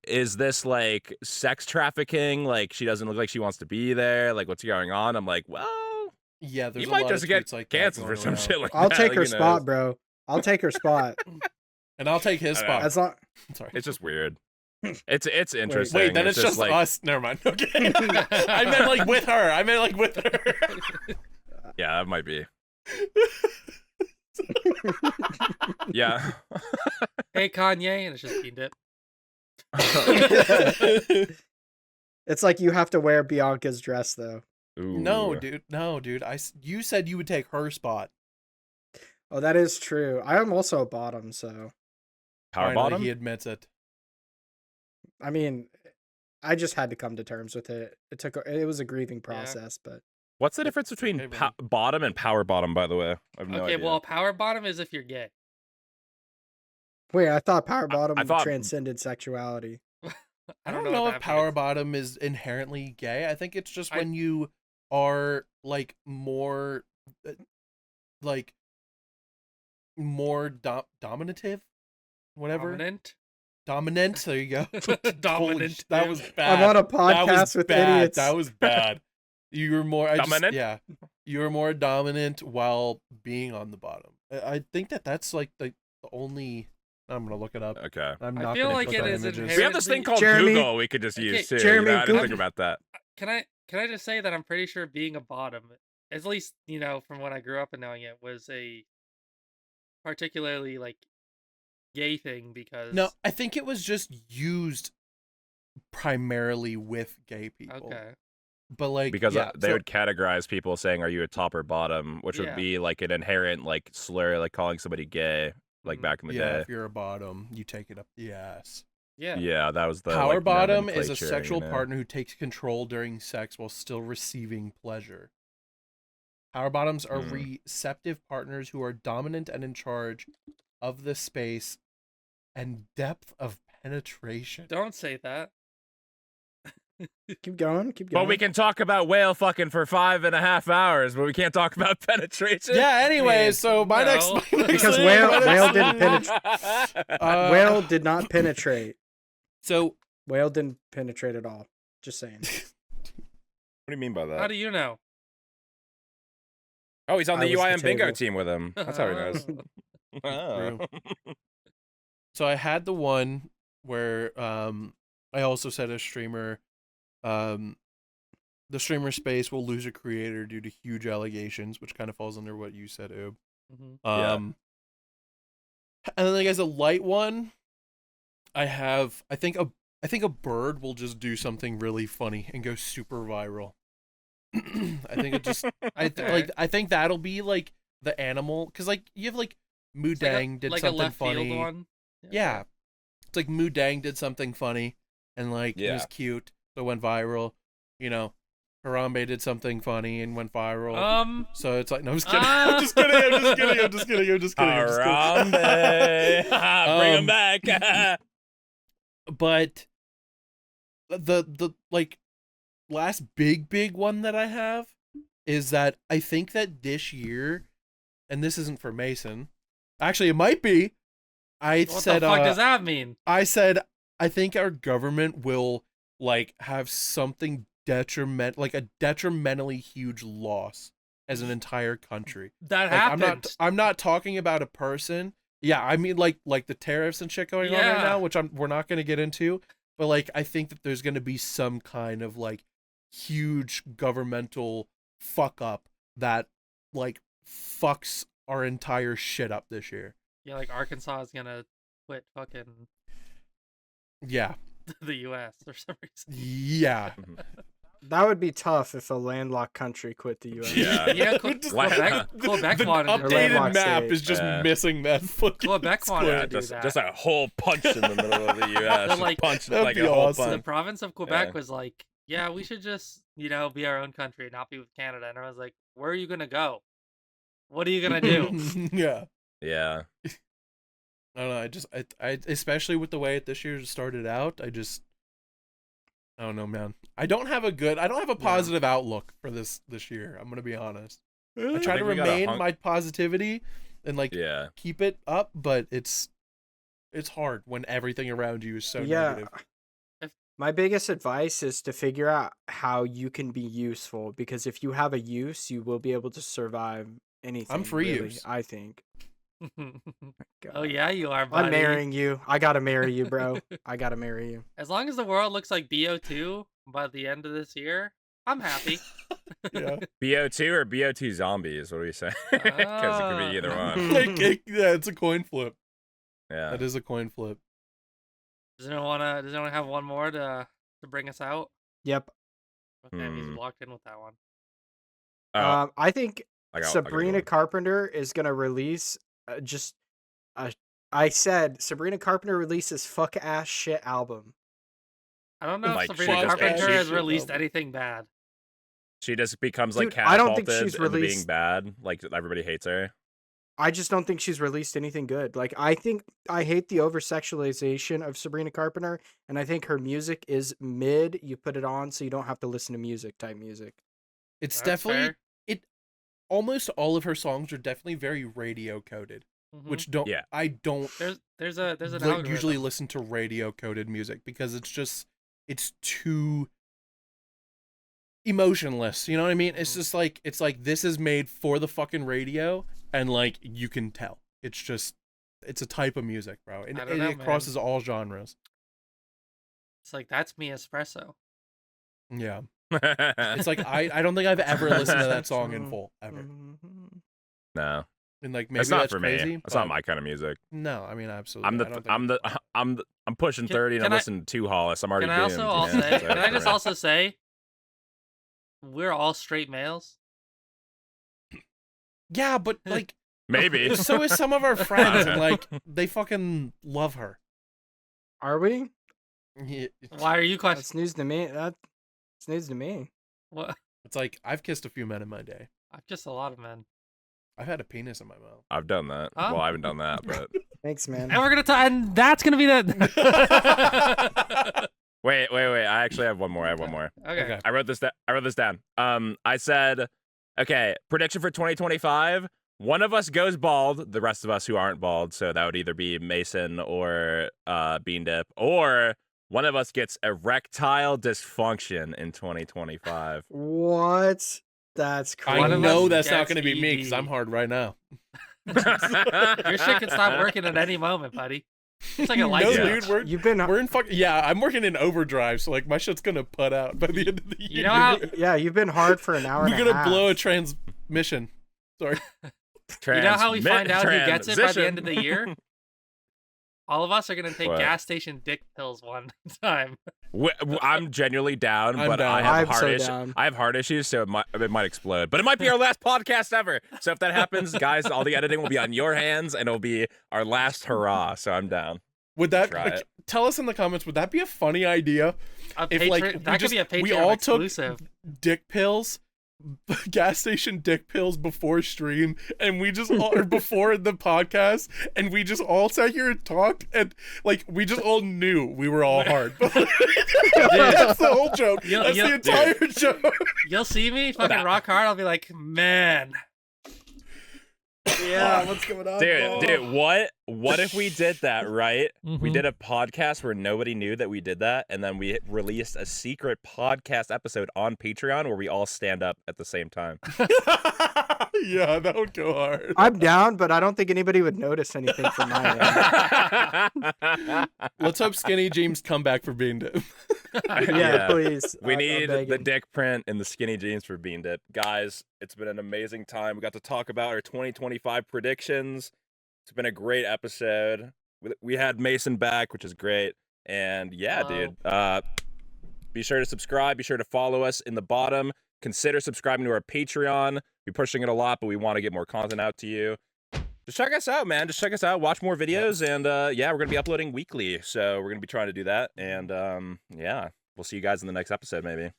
is this like sex trafficking? Like, she doesn't look like she wants to be there. Like, what's going on? I'm like, well, yeah, there's you a might lot just of get tweets like canceled for some shit like I'll that. take like, her who knows? spot, bro. I'll take her spot. And I'll take his I know. spot. That's not. Sorry. It's just weird. It's interesting. Wait, then it's just like, us. Never mind. Okay. I meant like with her. Yeah, that might be. Yeah. Hey Kanye, and it's just Beandip. It's like you have to wear Bianca's dress though. Ooh. No, dude. You said you would take her spot. Oh, that is true. I am also a bottom, so Power Finally, bottom. He admits it. I mean, I just had to come to terms with it. It was a grieving process, but What's the difference between Okay, man. bottom and power bottom? By the way, I have no Okay, idea. well, power bottom is if you're gay. wait, I thought power bottom I thought- transcended sexuality. I don't what know if that power means. bottom is inherently gay. I think it's just I- when you are like more, like more dominative, whatever. Dominant. There you go. Dominant. That was bad. I'm on a That was podcast with bad. idiots. That was bad. You were more Dominant? yeah. You were more dominant while being on the bottom. I think that's like the only. I'm gonna look it up. Okay. I'm I not feel gonna like click it on is images. We have this thing called Jeremy- Google we could just use too. Jeremy, I didn't think Google- about that. Can I just say that I'm pretty sure being a bottom, at least from when I grew up and knowing it, was a particularly like gay thing because No, I think it was just used primarily with gay people. Okay. But like Because yeah, they so- would categorize people saying, "Are you a top or bottom?" Which would Yeah. be like an inherent like slur, like calling somebody gay, like Mhm. back in the yeah, day. if you're a bottom, you take it up the ass. Yeah. Yeah, that was the Power like, bottom is a nomenclature, sexual you know? partner who takes control during sex while still receiving pleasure. Power bottoms are Hmm. receptive partners who are dominant and in charge of the space and depth of penetration. Don't say that. Keep going. Keep But going. we can talk about whale fucking for 5.5 hours, but we can't talk about penetration. Yeah, anyway, Man, so my no. next Because thing- whale- my next whale thing- didn't penetrate. Whale did not penetrate. So Whale didn't penetrate at all. Just saying. What do you mean by that? How do you know? Oh, he's on I the was the UIM bingo table. team with him. That's how he knows. True. Oh. So I had the one where I also said a streamer the streamer space will lose a creator due to huge allegations, which kind of falls under what you said, Oob. Mhm. Yeah. And then like as a light one, I think a bird will just do something really funny and go super viral. I think it just Okay. I think that'll be like the animal, because like you have like It's like Mudang did like something a left funny. field one. Yeah. It's like Mudang did something funny and like it was Yeah. cute, so it went viral. Harambe did something funny and went viral. So it's like, no, I'm just kidding. I'm just kidding. I'm just kidding. I'm just kidding. I'm just kidding. I'm just kidding. Harambe. Bring him back. But the like last big one that I have is that I think that this year, and this isn't for Mason. Actually, it might be. I What said the fuck does that mean? I said I think our government will like have something like a detrimentally huge loss as an entire country. That Like, happened. I'm not talking about a person. Yeah, I mean like the tariffs and shit going on right Yeah. now, which we're not going to get into, but like I think that there's going to be some kind of like huge governmental fuck up that like fucks our entire shit up this year. Yeah, like Arkansas is gonna quit fucking Yeah. the U.S. for some reason. Yeah. That would be tough if a landlocked country quit the U.S. Yeah. Yeah, Just- Quebec the wanted to do updated that. landlocked map state. is just Yeah. missing that fucking Quebec square. wanted Yeah, to do just, that. just a hole punch in the middle of the U.S. They're like- punch That'd like be a hole awesome. The punch. province of Quebec Yeah. was like, yeah, we should just, be our own country and not be with Canada. And I was like, where are you gonna go? What are you gonna do? Yeah. Yeah. I don't know. I especially with the way this year started out, I don't know, man. I don't have a positive outlook for this year. I'm gonna be honest. I try to remain my positivity and keep it up, but it's hard when everything around you is so negative. My biggest advice is to figure out how you can be useful, because if you have a use, you will be able to survive anything. I'm for really, use. I think. Oh yeah, you are, buddy. I'm marrying you. I gotta marry you, bro. I gotta marry you. As long as the world looks like BO2 by the end of this year, I'm happy. Yeah. BO2 or BO2 zombies? What do we say? Because it could be either one. Yeah, it's a coin flip. Yeah. That is a coin flip. Does anyone have one more to bring us out? Yep. Okay, he's locked in with that one. I think I got Sabrina one. Carpenter is gonna release I said Sabrina Carpenter releases fuck ass shit album. I don't know Like, if Sabrina she just- Carpenter she- has released anything bad. She just becomes like Dude, I don't think catapulted she's into being released- bad. Like everybody hates her. I just don't think she's released anything good. Like, I hate the over sexualization of Sabrina Carpenter, and I think her music is mid. You put it on so you don't have to listen to music type music. It's That's definitely fair. almost all of her songs are definitely very radio coded, which I don't there's an algorithm. usually listen to radio coded music because it's too emotionless. You know what I mean? It's just like this is made for the fucking radio, and like you can tell it's a type of music, bro, and I don't know, it crosses all genres. It's like, that's me espresso. Yeah, it's like I don't think I've ever listened to that song in full ever. No, And like maybe it's not that's for crazy. me. It's not my kind of music. No, I mean absolutely. I'm pushing 30 and I'm can I- listening to 2 Hollis. I'm already Can I doomed. also man. say? So Can I for just me. also say? We're all straight males. Yeah, but like Maybe. so is some of our friends, and like they fucking love her. Are we? Yeah. Why are you questioning? That's news to me. That's news to me. What? It's like I've kissed a few men in my day. I'm just a lot of men. I've had a penis in my mouth. I've done that. Huh? Well, I haven't done that, but Thanks, man. And we're gonna and that's gonna be the. wait. I actually have one more. Okay. I wrote this down. I said, okay, prediction for 2025. One of us goes bald, the rest of us who aren't bald, so that would either be Mason or Beandip, or one of us gets erectile dysfunction in 2025. What? That's crazy. I of know us that's not gets going to be me because ED. I'm hard right now. Your shit can stop working at any moment, buddy. It's like a light No, switch. dude, You've been we're in I'm working in overdrive, so like my shit's gonna put out by the end of the year. You know how you've been hard for an hour we're and a gonna half. blow a transmission. Sorry. you know how we find out who gets it by the end of the Transition. year? All of us are gonna take What? gas station dick pills one time. I'm genuinely down, I'm but down. I have I'm heart so issues. down. I have heart issues, so it might explode. But it might be our last podcast ever. So if that happens, guys, all the editing will be on your hands, and it'll be our last hurrah. So I'm down. Would that Try it. tell us in the comments? Would that be a funny idea? That could be a Patreon we all exclusive. took dick pills, gas station dick pills before stream, and we just all or before the podcast, and we just all sat here and talked, and like we just all knew we were all hard. That's the whole joke. That's the entire joke. You'll see me fucking rock hard. I'll be like, man. Yeah, what's going on? Dude, what if we did that, right? We did a podcast where nobody knew that we did that, and then we released a secret podcast episode on Patreon where we all stand up at the same time. Yeah, that would go hard. I'm down, but I don't think anybody would notice anything from my end. Let's hope Skinny James come back for Beandip. Yeah, please. We I'm need the begging. dick print and the skinny jeans for Beandip. Guys, it's been an amazing time. We got to talk about our 2025 predictions. It's been a great episode. We had Mason back, which is great. And yeah, Hello. dude, be sure to subscribe. Be sure to follow us in the bottom. Consider subscribing to our Patreon. We're pushing it a lot, but we want to get more content out to you. Just check us out, man. Just check us out. Watch more videos. And yeah, we're going to be uploading weekly. So we're going to be trying to do that. And yeah, we'll see you guys in the next episode, maybe.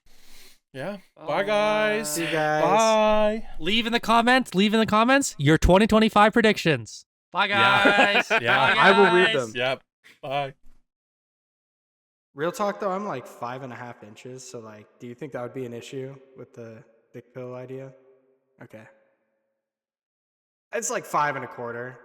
Yeah. Bye, guys. See you guys. Bye. Leave in the comments your 2025 predictions. Bye, Yeah. guys. Yeah. Bye, I will read guys. them. Yep. Bye. Real talk though, I'm like 5.5 inches, so like, do you think that would be an issue with the dick pill idea? Okay. It's like 5.25.